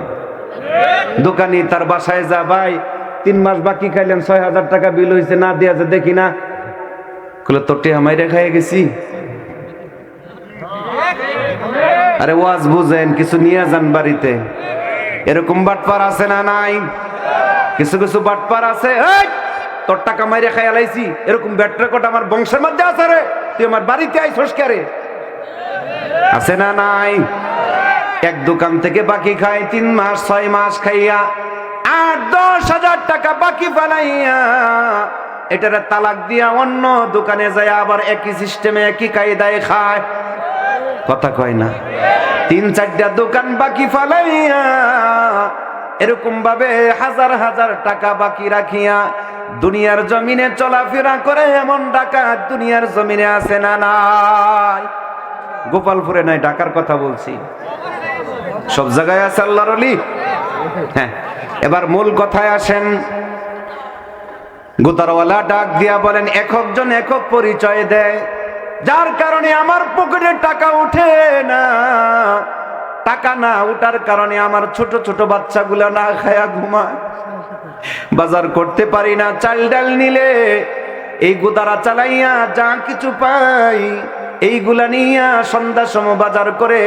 Speaker 1: দোকানি তার বাসায় যা, ভাই 3 মাস বাকি খাইলেন, 6000 টাকা বিল হয়েছে, না দিয়া যে দেখি না। বলে, তোর টেহা মাইরে খাইয়ে গেছি। আরে ওয়াজ বুঝেন, কিছু নিয়ে যান বাড়িতে। এরকম বাটপার আছে না নাই? কিছু কিছু বাটপার আছে, তোর টাকা মাইরে খাইয়া লাইছি, এরকম ব্যাট রেকর্ড আমার বংশের মধ্যে আছে রে, তুই আমার বাড়িতে আইছস কে রে? আছে না নাই? এক দোকান থেকে বাকি খায় 3 মাস 6 মাস খাইয়া 8-10 হাজার টাকা বাকি ফেলাইয়া এটারে তালাক দিয়া অন্য দোকানে যায় আবার একই সিস্টেমে একই কায়দায় খায়। কথা কয় না? 3-4টা দোকান বাকি ফালাইয়া এরকম ভাবে হাজার হাজার টাকা বাকি রাখিয়া দুনিয়ার জমিনে চলাফেরা করে এমন ডাকাত দুনিয়ার জমিনে আছে না নাই? গোপালপুরে নাই, ঢাকার কথা বলছি, সব জায়গায় আছে আল্লাহর ওলি। হ্যাঁ, এবার মূল কথায় আসেন। গোদারওয়ালা ডাক দিয়া বলেন, একজন একক পরিচয় দেয়, যার কারণে আমার পকেটে টাকা উঠে না। টাকা না উঠার কারণে আমার ছোট ছোট বাচ্চাগুলা না খায়া ঘুমায়, বাজার করতে পারি না। চাল ডাল নিলে এই গোদারা চালাইয়া যা কিছু পাই এইগুলা নিয়া সন্ধ্যার সময় বাজার করে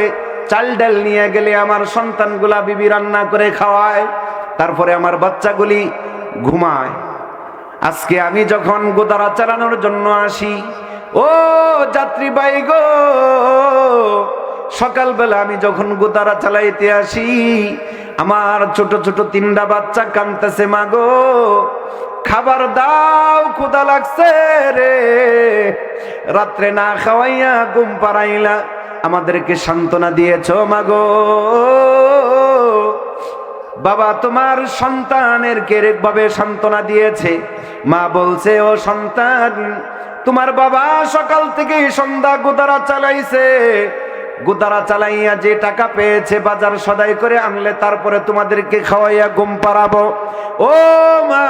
Speaker 1: চাল ডাল নিয়ে গেলে আমার সন্তানগুলা বিবি রান্না করে খাওয়ায়, তারপরে আমার বাচ্চাগুলি ঘুমায়। আজকে আমি যখন গোদারা চালানোর জন্য আসি, ও যাত্রী ভাই গো, সকালবেলা আমি যখন গোদারা চালাইতে আসি আমার ছোট ছোট 3টা বাচ্চা কাঁদতেছে, মা গো খাবার দাও, ক্ষুধা লাগছে রে। রাত্রে না খাওয়াইয়া ঘুম পাড়াইলা, আমাদেরকে সান্ত্বনা দিয়েছো মা গো। বাবা তোমার সন্তানের কেরেকভাবে সান্ত্বনা দিয়েছে। মা বলছে, ও সন্তান, তোমার বাবা সকাল থেকে সন্ধ্যা গোদারা চালাইছে, গোদারা চালাইয়া যে টাকা পেয়েছে বাজার সদাই করে আনলে তারপরে তোমাদেরকে খাওয়াইয়া ঘুম পাড়াবো। ও মা,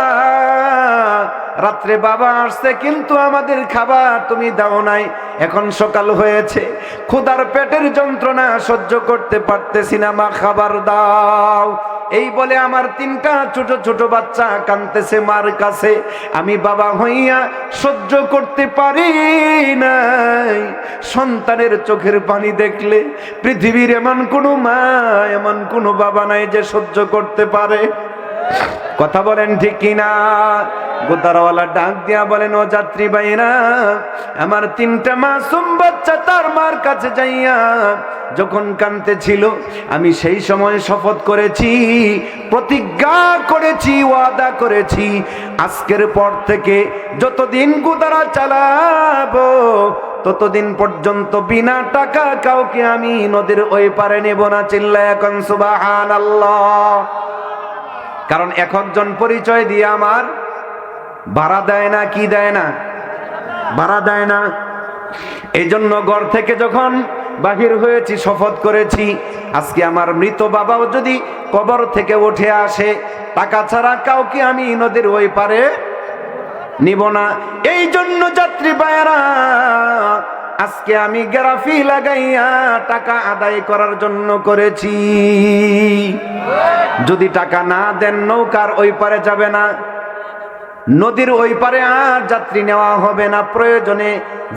Speaker 1: রাত্রে বাবা আসছে কিন্তু আমাদের খাবার তুমি দাও নাই, এখন সকাল হয়েছে, ক্ষুধার পেটের যন্ত্রণা সহ্য করতে পারতেছি না, মা খাবার দাও। এই বলে আমার 3টা ছোট ছোট বাচ্চা কাঁদতেছে মার কাছে। আমি বাবা হইয়া সহ্য করতে পারি নাই। সন্তানের চোখের পানি দেখলে পৃথিবীর এমন কোনো মা, এমন কোনো বাবা নাই যে সহ্য করতে পারে। কথা বলেন ঠিক কিনা? গোদারওয়ালা ডাক দিয়া বলেন, ও যাত্রী ভাইরা, আমার 3টা মাসুম বাচ্চা তার মার কাছে যাইয়া যখন কাঁদতেছিল, আমি সেই সময় শপথ করেছি, প্রতিজ্ঞা করেছি, ওয়াদা করেছি, আজকের পর থেকে যতদিন গোদারা চালাবো ততদিন পর্যন্ত বিনা টাকা কাউকে আমি নদীর ওই পারে নেব না। চিল্লায় এখন সুবহানাল্লাহ। কারণ একজন পরিচয় দিয়ে আমার ভাড়া দেয় না, কি দেয় না? ভাড়া দেয় না। এই জন্য ঘর থেকে যখন বাহির হয়েছি শপথ করেছি, আজকে আমার মৃত বাবাও যদি কবর থেকে উঠে আসে, টাকা ছাড়া কাউকে আমি নদীর ওই পারে নিব না। এই জন্য যাত্রী ভাইরা, আজকে আমি গ্যারাফি লাগাইয়া টাকা আদায় করার জন্য করেছি। যদি টাকা না দেন নৌকার ওই পারে যাবে না, নদীর ওই পারে আর যাত্রী নেওয়া হবে না। প্রয়োজনে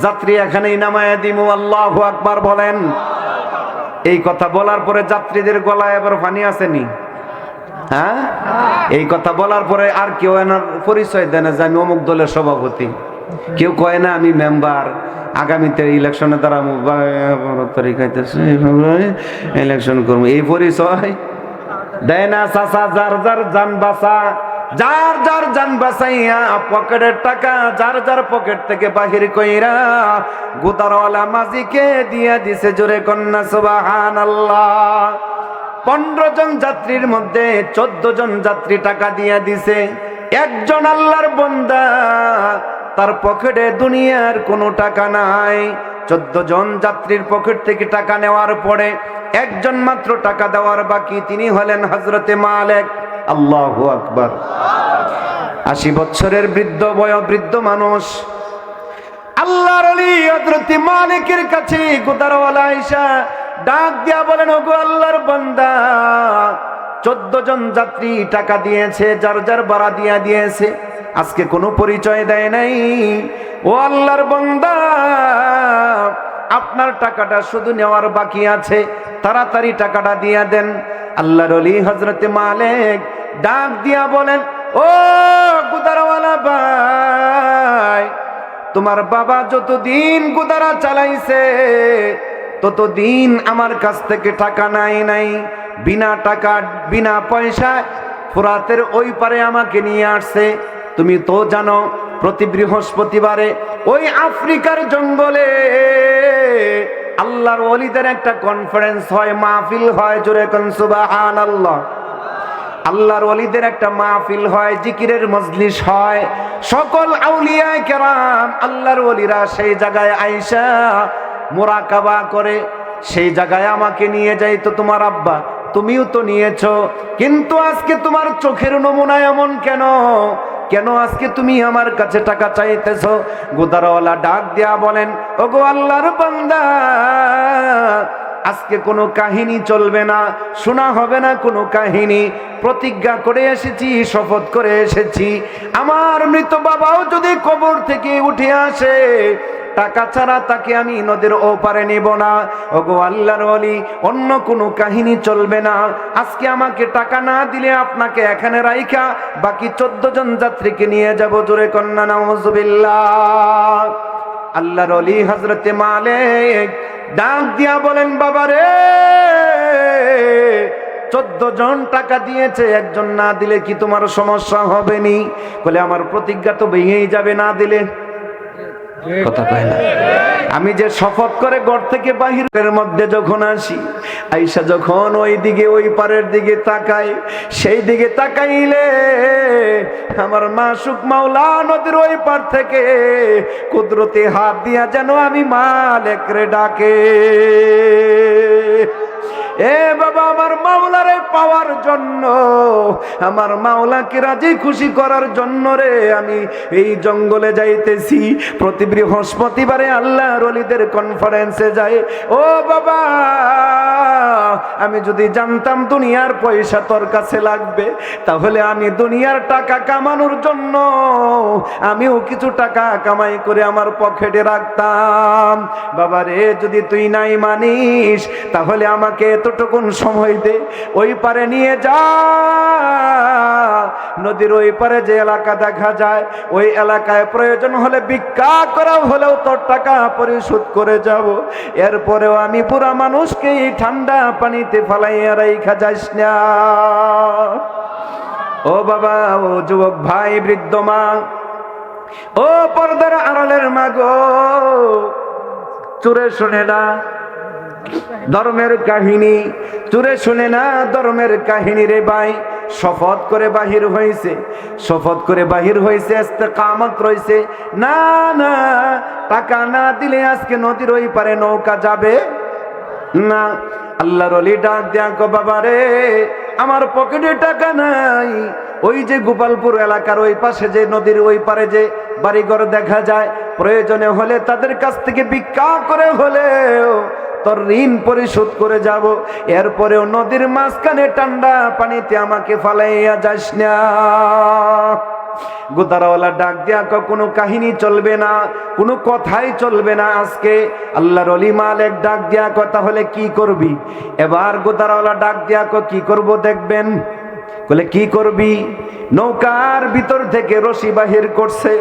Speaker 1: যাত্রী এখানেই নামায় দিব। আল্লাহু আকবার বলেন। এই কথা বলার পরে যাত্রীদের গলায় এবার পানি আসেনি? হ্যাঁ, এই কথা বলার পরে আর কেউ এনার পরিচয় দেয় না যে আমি অমুক দলের সভাপতি। কেউ কয় না আমি মেম্বার, আগামীতে ইলেকশনে দ্বারা ইলেকশন করবো, এই পরিচয় দেয় না। চাচা যার যার জান বাঁচা, যার যার জান বাঁচাইয়া পকেটের টাকা যার যার পকেট থেকে বাহির কইরা গোদারওয়ালা মাঝিকে দিয়া দিছে। জোরে কন্যা সুবহানাল্লাহ। 15 জন যাত্রীর মধ্যে 14 জন যাত্রী টাকা দিয়া দিছে। একজন আল্লাহর বান্দা, তার পকেটে দুনিয়ার কোনো টাকা নাই। 14 জন যাত্রীর পকেট থেকে টাকা নেওয়ার পরে একজন মাত্র টাকা দেওয়ার বাকি, তিনি হলেন হযরতে মালিক। আল্লাহু আকবার। 80 বছরের বৃদ্ধ মানুষ, আল্লাহর ওলি হযরতে মালিকের কাছে গোদারওয়ালা আয়েশা ডাক দিয়া বলেন, ওগো আল্লাহর বান্দা, 14 জন যাত্রী টাকা দিয়েছে, যার যার ভাড়া দিয়া দিয়েছে, আজকে কোনো পরিচয় দেয় নাই। ও আল্লাহর বান্দা, আপনার টাকাটা শুধু নেওয়ার বাকি আছে, তাড়াতাড়ি টাকাটা দিয়া দেন। আল্লাহর ওলি হযরতে মালিক ডাক দিয়া বলেন, ও গোদারওয়ালা ভাই, তোমার বাবা যতদিন গোদারা চালাইছে ততদিন আমার কাছ থেকে টাকা নাই। বিনা টাকা বিনা পয়সা ফোরাতের ওই পারে আমাকে নিয়ে আসছে। তুমি তো জানো প্রতি বৃহস্পতিবারে ওই আফ্রিকার জঙ্গলে আল্লাহর ওলিদের একটা কনফারেন্স হয়, মাহফিল হয়। জোরে কোন সুবহানাল্লাহ। আল্লাহর ওলিদের একটা মাহফিল হয়, জিকিরের মজলিস হয়। সকল আউলিয়া কেরাম আল্লাহর ওলিরা সেই জায়গায় আইসা মুরাকাবা করে। সেই জায়গায় আমাকে নিয়ে যাই তো তোমার আব্বা, তুমিও তো নিয়েছো, কিন্তু আজকে তোমার চোখের নমুনা এমন কেন? কেন আজকে তুমি আমার কাছে টাকা চাইতেছো? গোদারওয়ালা ডাক দিয়া বলেন, ওগো আল্লাহর বান্দা, আজকে কোনো কাহিনী চলবে না, শোনা হবে না কোনো কাহিনী। প্রতিজ্ঞা করে এসেছি, শপথ করে এসেছি, আমার মৃত বাবাও যদি কবর থেকে উঠে আসে, টাকা ছাড়া তাকে আমি নদীর ওপারে নেব না। ওগো আল্লাহর ওলি, অন্য কোনো কাহিনী চলবে না। আজকে আমাকে টাকা না দিলে আপনাকে এখানে রাইখা বাকি 14 জন যাত্রীকে নিয়ে যাব। জোরে কন্যা নাউজুবিল্লাহ। আল্লাহর ওলি হযরতে মালিক ডাক দিয়া বলেন, বাবা রে, 14 জন টাকা দিয়েছে, একজন না দিলে কি তোমার সমস্যা হবে নি? বলে, আমার প্রতিজ্ঞা তো ভেঙেই যাবে না দিলে। কথা কয় না। আমি যে শপথ করে ঘর থেকে বাহিরের মধ্যে যখন আসি, আইসা যখন ওই দিকে ওই পারের দিকে তাকাই, সেই দিকে তাকাইলে আমার মাসুক মাওলা নদীর ওই পার থেকে কুদরতি হাত দিয়া যেন আমি মালিক রে ডাকে। এ বাবা, আমার মাওলারে পাওয়ার জন্য, আমার মাওলাকে রাজি খুশি করার জন্য রে আমি এই জঙ্গলে যাইতেছি। প্রতি বৃহস্পতিবারে আল্লাহর ওলিদের কনফারেন্সে যাই। ও বাবা, আমি যদি জানতাম দুনিয়ার পয়সা তোর কাছে লাগবে, তাহলে আমি দুনিয়ার টাকা কামানোর জন্য আমিও কিছু টাকা কামাই করে আমার পকেটে রাখতাম। বাবা রে, যদি তুই নাই মানিস, তাহলে আমাকে এতটুকুন সময় দে, ওই পারে নিয়ে যা। নদীর ওই পারে যে এলাকা দেখা যায়, ওই এলাকায় প্রয়োজন হলে ভিক্ষা করা হলেও তোর টাকা পরিশোধ করে যাব। এরপরেও আমি পুরা মানুষকে এই ঠান্ডা পানিতে ফালাইয়া রাইখা যাস না। ও বাবা, ও যুবক ভাই, বৃদ্ধ মা, ও পর্দার আড়ালের মা গো, চুরে শুনে না ধর্মের কাহিনী, চুরে শুনে না ধর্মের কাহিনী রে ভাই। শপথ করে বাহির হয়েছে, শপথ করে বাহির হয়েছে, ইস্তেকামত রয়েছে। না না, টাকা না দিলে আজকে নদীর ওই পারে নৌকা যাবে না। আল্লাহর ওলি ডাক দিয়া কো, বাবা রে, আমার পকেটে টাকা নাই। ওই যে গোপালপুর এলাকার ওই পাশে যে নদীর ওই পারে যে বাড়িঘর দেখা যায়, প্রয়োজনে হলে তাদের কাছ থেকে ভিক্ষা করে হলেও তোর ঋণ পরিশোধ করে যাব। এরপরেও নদীর মাঝখানে ঠান্ডা পানিতে আমাকে ফালাইয়া যাস না। গোদারওয়ালা ডাক দিয়া কোনো কাহিনী চলবে না, কোনো কথাই চলবে না আজকে। আল্লাহর ওলি মালিক ডাক দিয়া তাহলে কি করবি? এবার গোদারওয়ালা ডাক দিয়া কি করব দেখবেন। বলে, কি করবি? নৌকার ভিতর থেকে রশি বাহির করছে,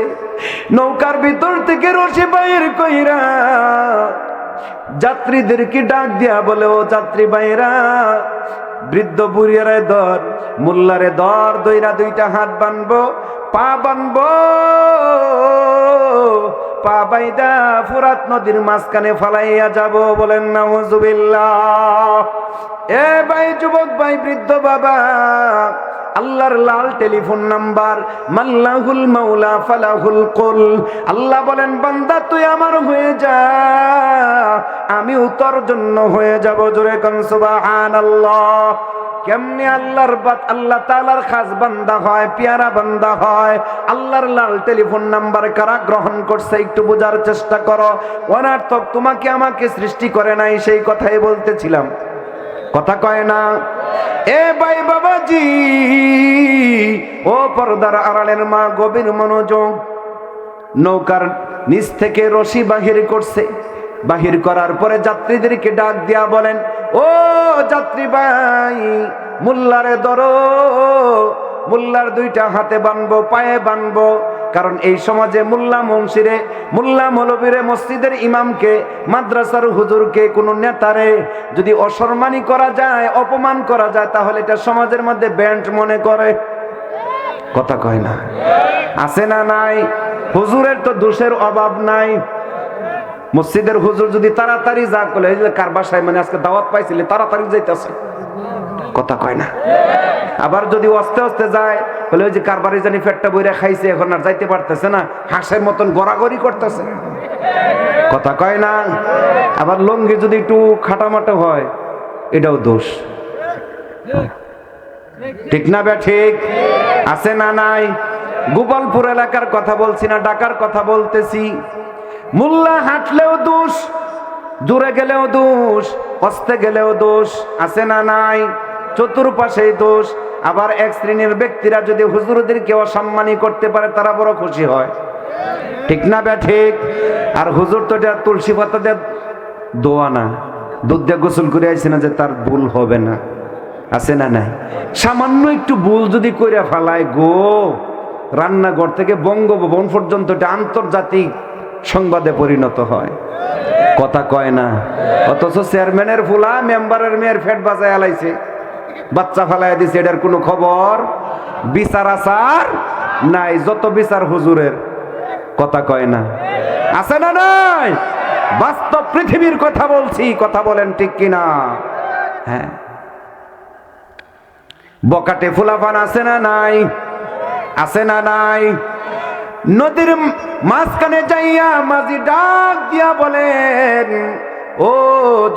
Speaker 1: নৌকার ভিতর থেকে রশি বাহির কইরা যাত্রীদেরকে ডাক দিয়া বলে, ও যাত্রী ভাইরা, বৃদ্ধ বুড়িয়ারে ধর, মোল্লারে ধর, দইরা দুইটা হাত বানবো, পা বানবো, পা বাইদা ফুরাত নদীর মাঝখানে ফালাইয়া যাব। বলেন নাউজুবিল্লাহ। এ ভাই, যুবক ভাই, বৃদ্ধ বাবা, আল্লাহর লাল টেলিফোন নাম্বার, মাল্লাহুল মাওলা ফালাহুল কুল। আল্লাহ বলেন, বান্দা তুই আমার হয়ে যা, আমি তোর জন্য হয়ে যাব। জোরে কোন সুবহানাল্লাহ। কেমনে আল্লাহর আল্লাহ তাআলার খাস বান্দা হয়, পেয়ারা বান্দা হয়? আল্লাহর লাল টেলিফোন নাম্বার কারা গ্রহণ করছে একটু বোঝার চেষ্টা করো। অনার্থক তোমাকে আমাকে সৃষ্টি করে নাই, সেই কথাই বলতেছিলাম। কথা কয় না? এ ভাই বাবাজি, ও পর্দার আড়ালের মা, গভীর মনোযোগ। নৌকার নিচ থেকে রশি বাহির করছে, বাহির করার পরে যাত্রীদেরকে ডাক দিয়া বলেন, ও যাত্রী ভাই, মোল্লারে ধরো, মোল্লার দুইটা হাতে বানবো, পায়ে বানবো। কারণ এই সমাজে মোল্লা মুন্সিরে, মোল্লা মৌলবীরে, মসজিদের ইমামকে, মাদ্রাসার হুজুরকে, কোন নেতারে যদি অসম্মানী করা যায়, অপমান করা যায়, তাহলে এটা সমাজের মধ্যে ব্যান্ড মনে করে। কথা কয় না? আছে না নাই? হুজুরের তো দোষের অভাব নাই। মসজিদের হুজুর যদি তাড়াতাড়ি যা করলে, এই যে কার বাসায় মানে আজকে দাওয়াত পাইছিলে তাড়াতাড়ি যাইতেছে, কথা কয় না। আবার যদি আস্তে আস্তে যায় বলে ওই যে কার বাড়ি জানি পেটটা বইরা খাইছে এখন আর যাইতে পারতেছে না, হাঁসের মতন গড়াগড়ি করতেছে, কথা কয় না। আবার লঙ্গি যদি একটু খাটামাটা হয় এটাও দোষ, ঠিক না বে ঠিক আছে না নাই? গোপালপুর এলাকার কথা বলছি না, ঢাকার কথা বলতেছি। মোল্লা হাঁটলেও দোষ, দূরে গেলেও দোষ, অস্তে গেলেও দোষ, আছে না নাই? চতুর্পাশেই দোষ। আবার এক শ্রেণীর ব্যক্তিরা যদি হুজুরদেরকে অসম্মানী করতে পারে তারা বড় খুশি হয়, ঠিক না বে ঠিক? আর হুজুর তো এটা তুলসী পাতা দিয়ে দোয়া না, দুধ দিয়ে গোসল করে আইছে না যে তার ভুল হবে না, আছে না নাই? সামান্য একটু ভুল যদি কইরা ফেলায় গো, রান্নাঘর থেকে বঙ্গভবন পর্যন্ত এটা আন্তর্জাতিক সংবাদে পরিণত হয়, কথা কয় না। অথচ চেয়ারম্যানের ফুলা মেম্বারের মেয়ের ফেট বাজায় আলাইছে, বাচ্চা ফালাই দিছে, এটার কোনো খবর বিচার আচার নাই। যত বিচার হুজুরের, কথা কয় না, আছে না নাই? বাস্তব পৃথিবীর কথা বলছি, কথা বলেন ঠিক কিনা? হ্যাঁ, বকাটে ফুলাফান আছে না নাই? আছে না নাই? নদীর মাঝখানে যাইয়া মাঝি ডাক দিয়া বলেন, ও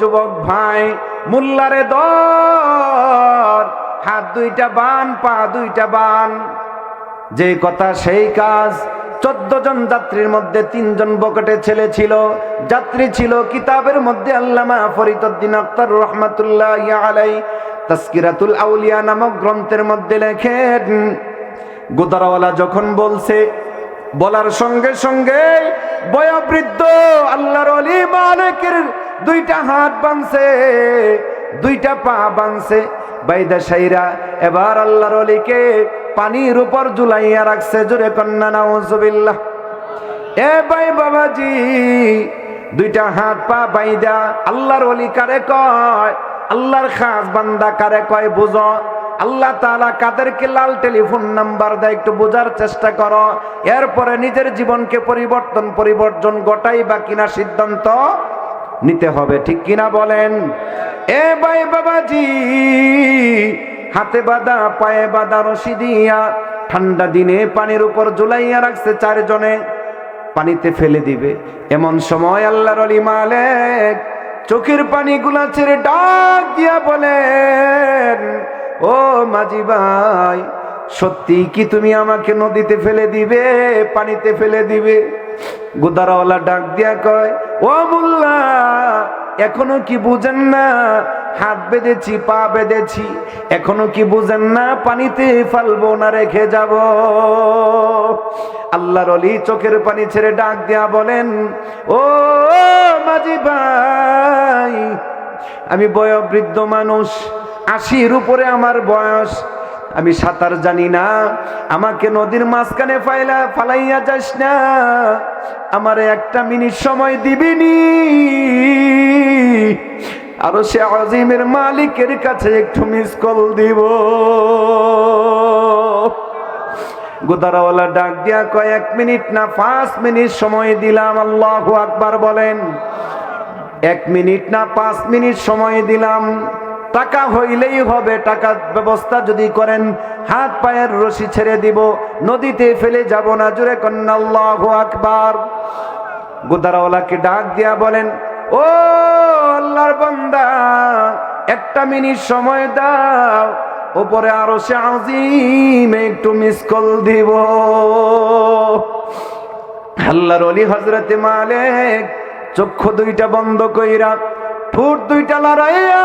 Speaker 1: যুবক ভাই, মোল্লারে ধর, হাত দুইটা বান, পা দুইটা বান। যে কথা সেই কাজ। 14 জন যাত্রীর মধ্যে 3 জন বকটে ছেলে ছিল। যাত্রী ছিল কিতাবের মধ্যে আল্লামা ফরিদউদ্দিন আখতার রহমাতুল্লাহি আলাইহি তাজকিরাতুল আউলিয়া নামক গ্রন্থের মধ্যে লেখেন, গোদারাওয়ালা যখন বলছে, বলার সঙ্গে সঙ্গে বয়োবৃদ্ধ আল্লাহর ওলি মালিকের 2টা হাত বাঁধছে, 2টা পা বাঁধছে, বাইদা শাইরা এবার আল্লাহর ওলিকে পানির উপর ঝুলাইয়া রাখছে। জোরে কন্যা নাউজুবিল্লাহ। এ ভাই বাবাজি, 2টা হাত পা বাইদা আল্লাহর ওলি কারে কয়? আল্লাহর খাস বান্দা কারে কয় বুঝো? আল্লাহ তাআলা কাদেরকে লাল টেলিফোন নাম্বার দেয় একটু বোঝার চেষ্টা করো। এরপরে নিজের জীবনকে পরিবর্তন ঘটাই বা কিনা সিদ্ধান্ত নিতে হবে, ঠিক কিনা বলেন? এ ভাই বাবাজি, হাতে বাঁধা পায়ে বাঁধা রশি দিয়া ঠান্ডা দিনে পানির উপর ঝুলাইয়া রাখছে 4 জনে, পানিতে ফেলে দিবে। এমন সময় আল্লাহর ওলি মালিক চোখের পানিগুলা ছেড়ে ডাক দিয়া বলেন, ও মাঝি ভাই, সত্যি কি তুমি আমাকে নদীতে ফেলে দিবে, পানিতে ফেলে দিবে? গোদারাওয়ালা ডাক দিয়া কয়, ও মোল্লা, এখনো কি বুঝেন না? হাত বেঁধেছি, পা বেঁধেছি, এখনো কি বুঝেন না? পানিতে ফেলবো না, রেখে যাব। আল্লাহর ওলি চোখের পানি ছেড়ে ডাক দিয়া বলেন, ও মাঝি ভাই, আমি বয়োবৃদ্ধ মানুষ, 80-র উপরে আমার বয়স, আমি সাঁতার জানি না, আমাকে নদীর মাঝখানে ফালাইয়া যাস না, আমারে 1 মিনিট সময় দিবিনি, আরো সে আজিমের মালিকের কাছে একটু মিস কল দিব। গোদারাওয়ালা ডাক দিয়া কয়, 1 মিনিট না 5 মিনিট সময় দিলাম। আল্লাহু আকবার বলেন। 1 মিনিট না 5 মিনিট সময় দিলাম, টাকা হইলেই হবে, টাকার ব্যবস্থা যদি করেন হাত পায়ের রশি ছেড়ে দিব, নদীতে ফেলে যাব না। জোরে কন্না আল্লাহু আকবার। গোদারাওয়ালাকে ডাক দিয়া বলেন, ও আল্লাহর বান্দা, 1 মিনিট সময় দাও, উপরে আরো সে আজিমে একটু মিস কল দিব। আল্লাহর ওলি হযরতে মালিক চক্ষু 2টা বন্ধ কইরা, ঠোঁট 2টা লড়াইয়া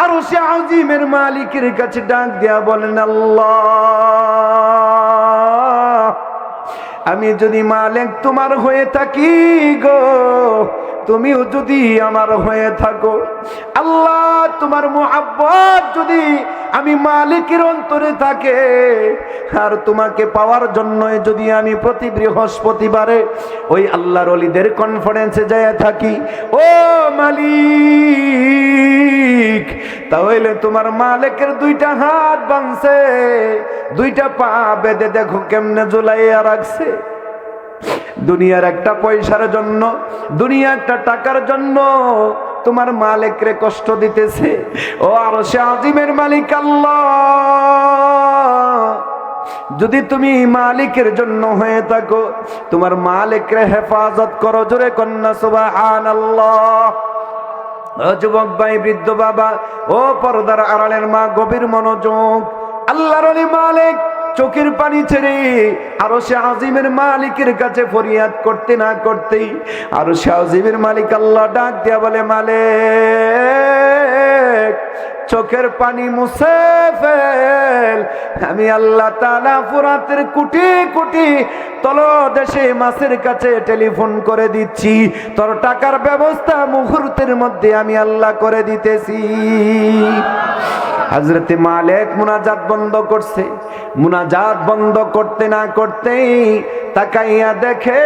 Speaker 1: আরো সে আজিমের মালিকের কাছে ডাক দিয়া বলেন, আল্লাহ, আমি যদি মালিক তোমার হয়ে থাকি গো, তুমিও যদি আমার হয়ে থাকো, আল্লাহ, তোমার মুহাব্বত যদি আমি মালিকের অন্তরে থাকে, আর তোমাকে পাওয়ার জন্য যদি আমি প্রতি বৃহস্পতিবারে ওই আল্লাহর ওলিদের কনফারেন্সে যায় থাকি, ও মালিক, তাহলে তোমার মালিকের 2টা হাত বাঁধছে, 2টা পা বেঁধে দেখো কেমনে ঝুলাইয়া রাখছে। দুনিয়ার একটা পয়সার জন্য, দুনিয়া একটা টাকার জন্য তোমার মালিকরে কষ্ট দিতেছে। ও আরশে আজিমের মালিক আল্লাহ, যদি তুমি মালিকের জন্য হয়ে থাকো, তোমার মালিকরে হেফাজত করো। জোরে কন্যা সুবহানাল্লাহ। ও যুবক ভাই, বৃদ্ধ বাবা, ও পর্দার আড়ালের মা, গভীর মনোযোগ। আল্লাহর ওলি মালিক চোখের পানি ছেড়ে আরশে আজিমের মালিকের কাছে ফরিয়াদ করতে না করতেই আরশে আজিমের মালিক আল্লাহ ডাক দিয়া বলে, মালিক চোখের পানি মুছে ফেল। আমি আল্লাহ তাআলা ফুরাতের কোটি কোটি তলদেশে মাছের কাছে টেলিফোন করে দিচ্ছি, তোর টাকার ব্যবস্থা মুহূর্তের মধ্যে আমি আল্লাহ করে দিতেছি। হযরতে মালিক মুনাজাত বন্ধ করছে। মুনাজাত বন্ধ করতে না করতেই তাকাইয়া দেখে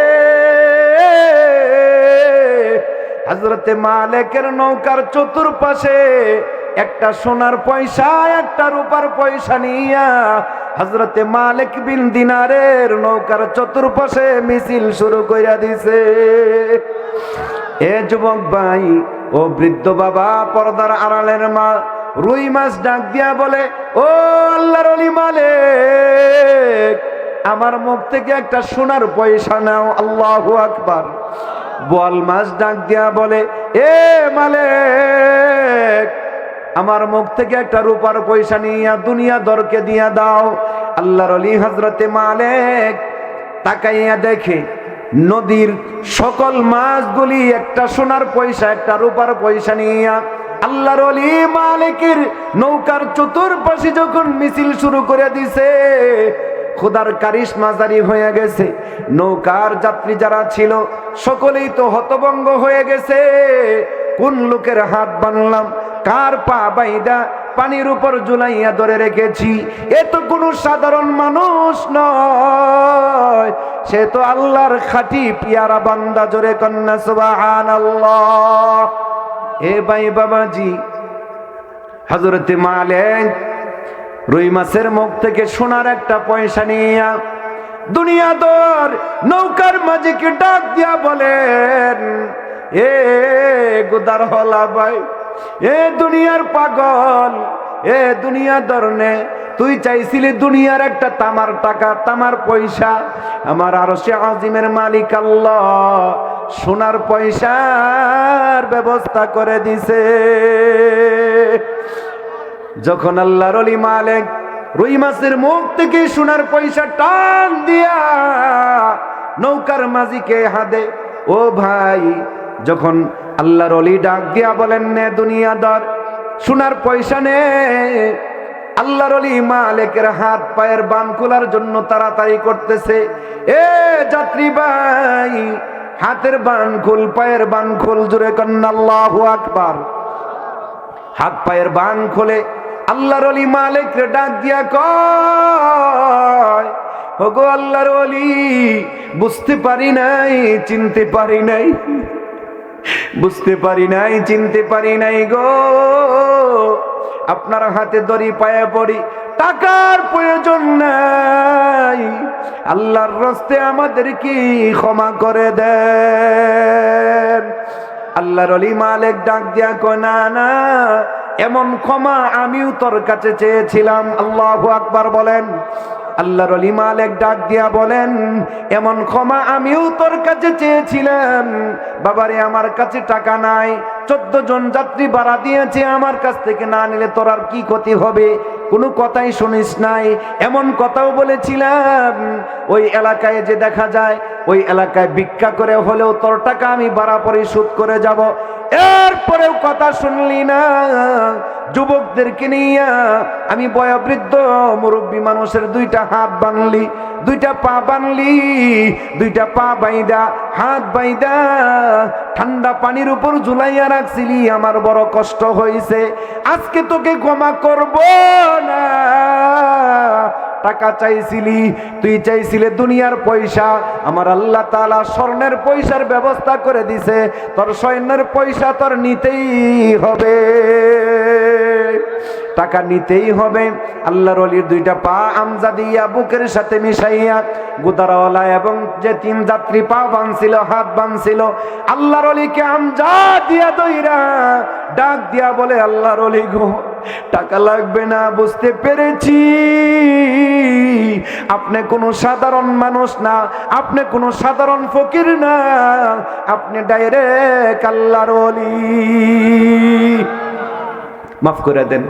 Speaker 1: হযরতে মালিকের নৌকার চতুর্পাশে একটা সোনার পয়সা, একটা রূপার পয়সা নিয়া হযরতে মালিক বিন দিনারের নৌকার চতুর্পাশে মিছিল শুরু কইরা দিছে। এ যুবক ভাই, ও বৃদ্ধ বাবা, পর্দার আড়ালের মা, রুই মাছ ডাক দিয়া বলে, ও আল্লাহর ওলি মালিক, আমার মুখ থেকে একটা সোনার পয়সা নাও। আল্লাহু আকবার। বোয়াল মাছ ডাক দিয়া বলে, এ মালিক, আমার মুখ থেকে একটা রূপার পয়সা নিয়ে দুনিয়া দরকে দিয়া দাও। আল্লাহর ওলি হযরতে মালিক তাকাইয়া দেখে নদীর সকল মাছগুলি একটা সোনার পয়সা, একটা রূপার পয়সা নিয়া আল্লাহর ওলি মালিকের নৌকার চতুর্পাশে যখন মিছিল শুরু করে দিছে, খোদার কারিশমা জারি হয়ে গেছে। নৌকার যাত্রী যারা ছিল সকলেই তো হতভম্ব হয়ে গেছে। কোন লোকের হাত বানলাম, কার পা বাইদা পানির উপর ঝুলাইয়া ধরে রেখেছি, এ তো কোনো সাধারণ মানুষ নয়, সে তো আল্লাহর খাঁটি পিয়ারা বান্দা। জোরে কন্যা সুবহানাল্লাহ। এ ভাই বাবাজি, হযরতে মালিক রুই মাছের মুখ থেকে সোনার একটা পয়সা নিয়া দুনিয়াদার নৌকার মাঝিকে ডাক দিয়া বলেন, এ গুদার হলা ভাই, এ দুনিয়ার পাগল, এ দুনিয়াদার নে, তুই চাইছিলি দুনিয়ার একটা তামার টাকা, তামার পয়সা, আমার আরশে আজিমের মালিক আল্লাহ সোনার পয়সার ব্যবস্থা করে দিছে। যখন আল্লাহর ওলি মালিক রুই মাছের মুখ থেকে সোনার পয়সা টান দিয়া নৌকার মাঝিকে হাদে, ও ভাই, যখন আল্লাহর ওলি ডাক দিয়া বলেন, নে দুনিয়াদার, সোনার পয়সা নে, আল্লাহর ওলি মালিকের হাত পায়ের বান খোলার জন্য তাড়াতাড়ি করতেছে। এ যাত্রী ভাই, হাতের বান খুল, পায়ের বান খুল। জোরে কন্না আল্লাহু আকবার। হাত পায়ের বান খুলে আল্লাহর ওলি মালিকরে ডাক দিয়া কয়, ওগো আল্লাহর ওলি, বুঝতে পারি নাই, চিনতে পারি নাই, বুঝতে পারি নাই, চিনতে পারি নাই গো, আপনার হাতে দড়ি পায়ে পড়ি, টাকার প্রয়োজন নাই, আল্লাহর রাস্তে আমাদের কি ক্ষমা করে দেন। আল্লাহর ওলি মালিক ডাক দিয়া কয়, না না, এমন ক্ষমা আমিও তোর কাছে চেয়েছিলাম। আল্লাহু আকবার বলেন। আল্লাহর ওলি মালিক ডাক দিয়া বলেন, এমন ক্ষমা আমিও তোর কাছে চেয়েছিলাম। বাবারে, আমার কাছে টাকা নাই, 14 জন যাত্রী ভাড়া দিয়েছে, আমার কাছ থেকে না নিলে তোর আর কি ক্ষতি হবে, কোনো কথাই শুনিস নাই। এমন কথাও বলেছিলাম, ওই এলাকায় যে দেখা যায়, ওই এলাকায় ভিক্ষা করে হলেও তোর টাকা আমি ভাড়া পরিশোধ করে যাব। এরপরেও কথা শুনলি না। যুবকদেরকে নিয়ে আমি বয়োবৃদ্ধ মুরব্বী মানুষের 2টা হাত বানলি, 2টা পা বানলি, 2টা পা বাইদা, হাত বাইদা ঠান্ডা পানির উপর ঝুলাইয়া রাখছিলি, আমার বড় কষ্ট হয়েছে। আজকে তোকে ক্ষমা করব না। টাকা চাইছিলি, তুই চাইছিলে দুনিয়ার পয়সা, আমার আল্লাহ তাআলা স্বর্ণের পয়সার ব্যবস্থা করে দিছে, তোর স্বর্ণের পয়সা তোর নিতেই হবে। টাকা নিতেই হবে। আল্লাহর ওলির দুইটা পা আমজা দিয়া বুকের সাথে মিশাইয়া গুদারাওয়ালা এবং যে 3 যাত্রী পা বাঁধছিল, হাত বাঁধছিল, আল্লাহর ওলিকে আমজা দিয়া দইরা ডাক দিয়া বলে, আল্লাহর ওলি গো, টাকা লাগবে না, বুঝতে পেরেছি আপনি কোনো সাধারণ মানুষ না, আপনি কোনো সাধারণ ফকির না, আপনি ডাইরেক্ট আল্লাহর ওলি, মাফ করে দেন।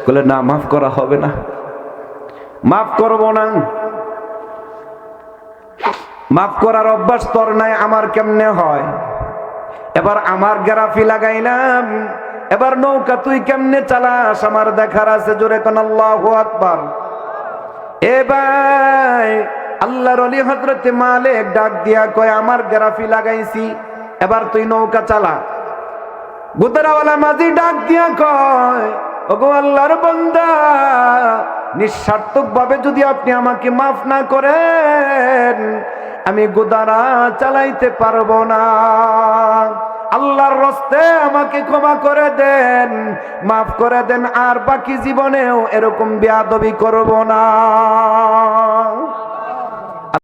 Speaker 1: বলে না, মাফ করা হবে না, মাফ করব না। মাফ করার অভ্যাস তোর নাই, আমার কেমনে হয়? এবার আমার গ্যারাফি লাগাইলাম, এবার নৌকা তুই কেমনে চালাস আমার দেখার আছে। জোরে কোন আল্লাহু আকবার। এবার আল্লাহর ওলি হযরতে মালিক ডাক দিয়া কয়, আমার গ্যারাফি লাগাইছি, এবার তুই নৌকা চালা। গুদারাওয়ালা মাঝি ডাক দিয়া কয়, ওগো আল্লাহর বান্দা, নিঃস্বার্থক ভাবে যদি আপনি আমাকে মাফ না করেন, আমি গুদারা চালাইতে পারবো না। আল্লাহর রাস্তে আমাকে ক্ষমা করে দেন, মাফ করে দেন, আর বাকি জীবনেও এরকম বেয়াদবি করব না।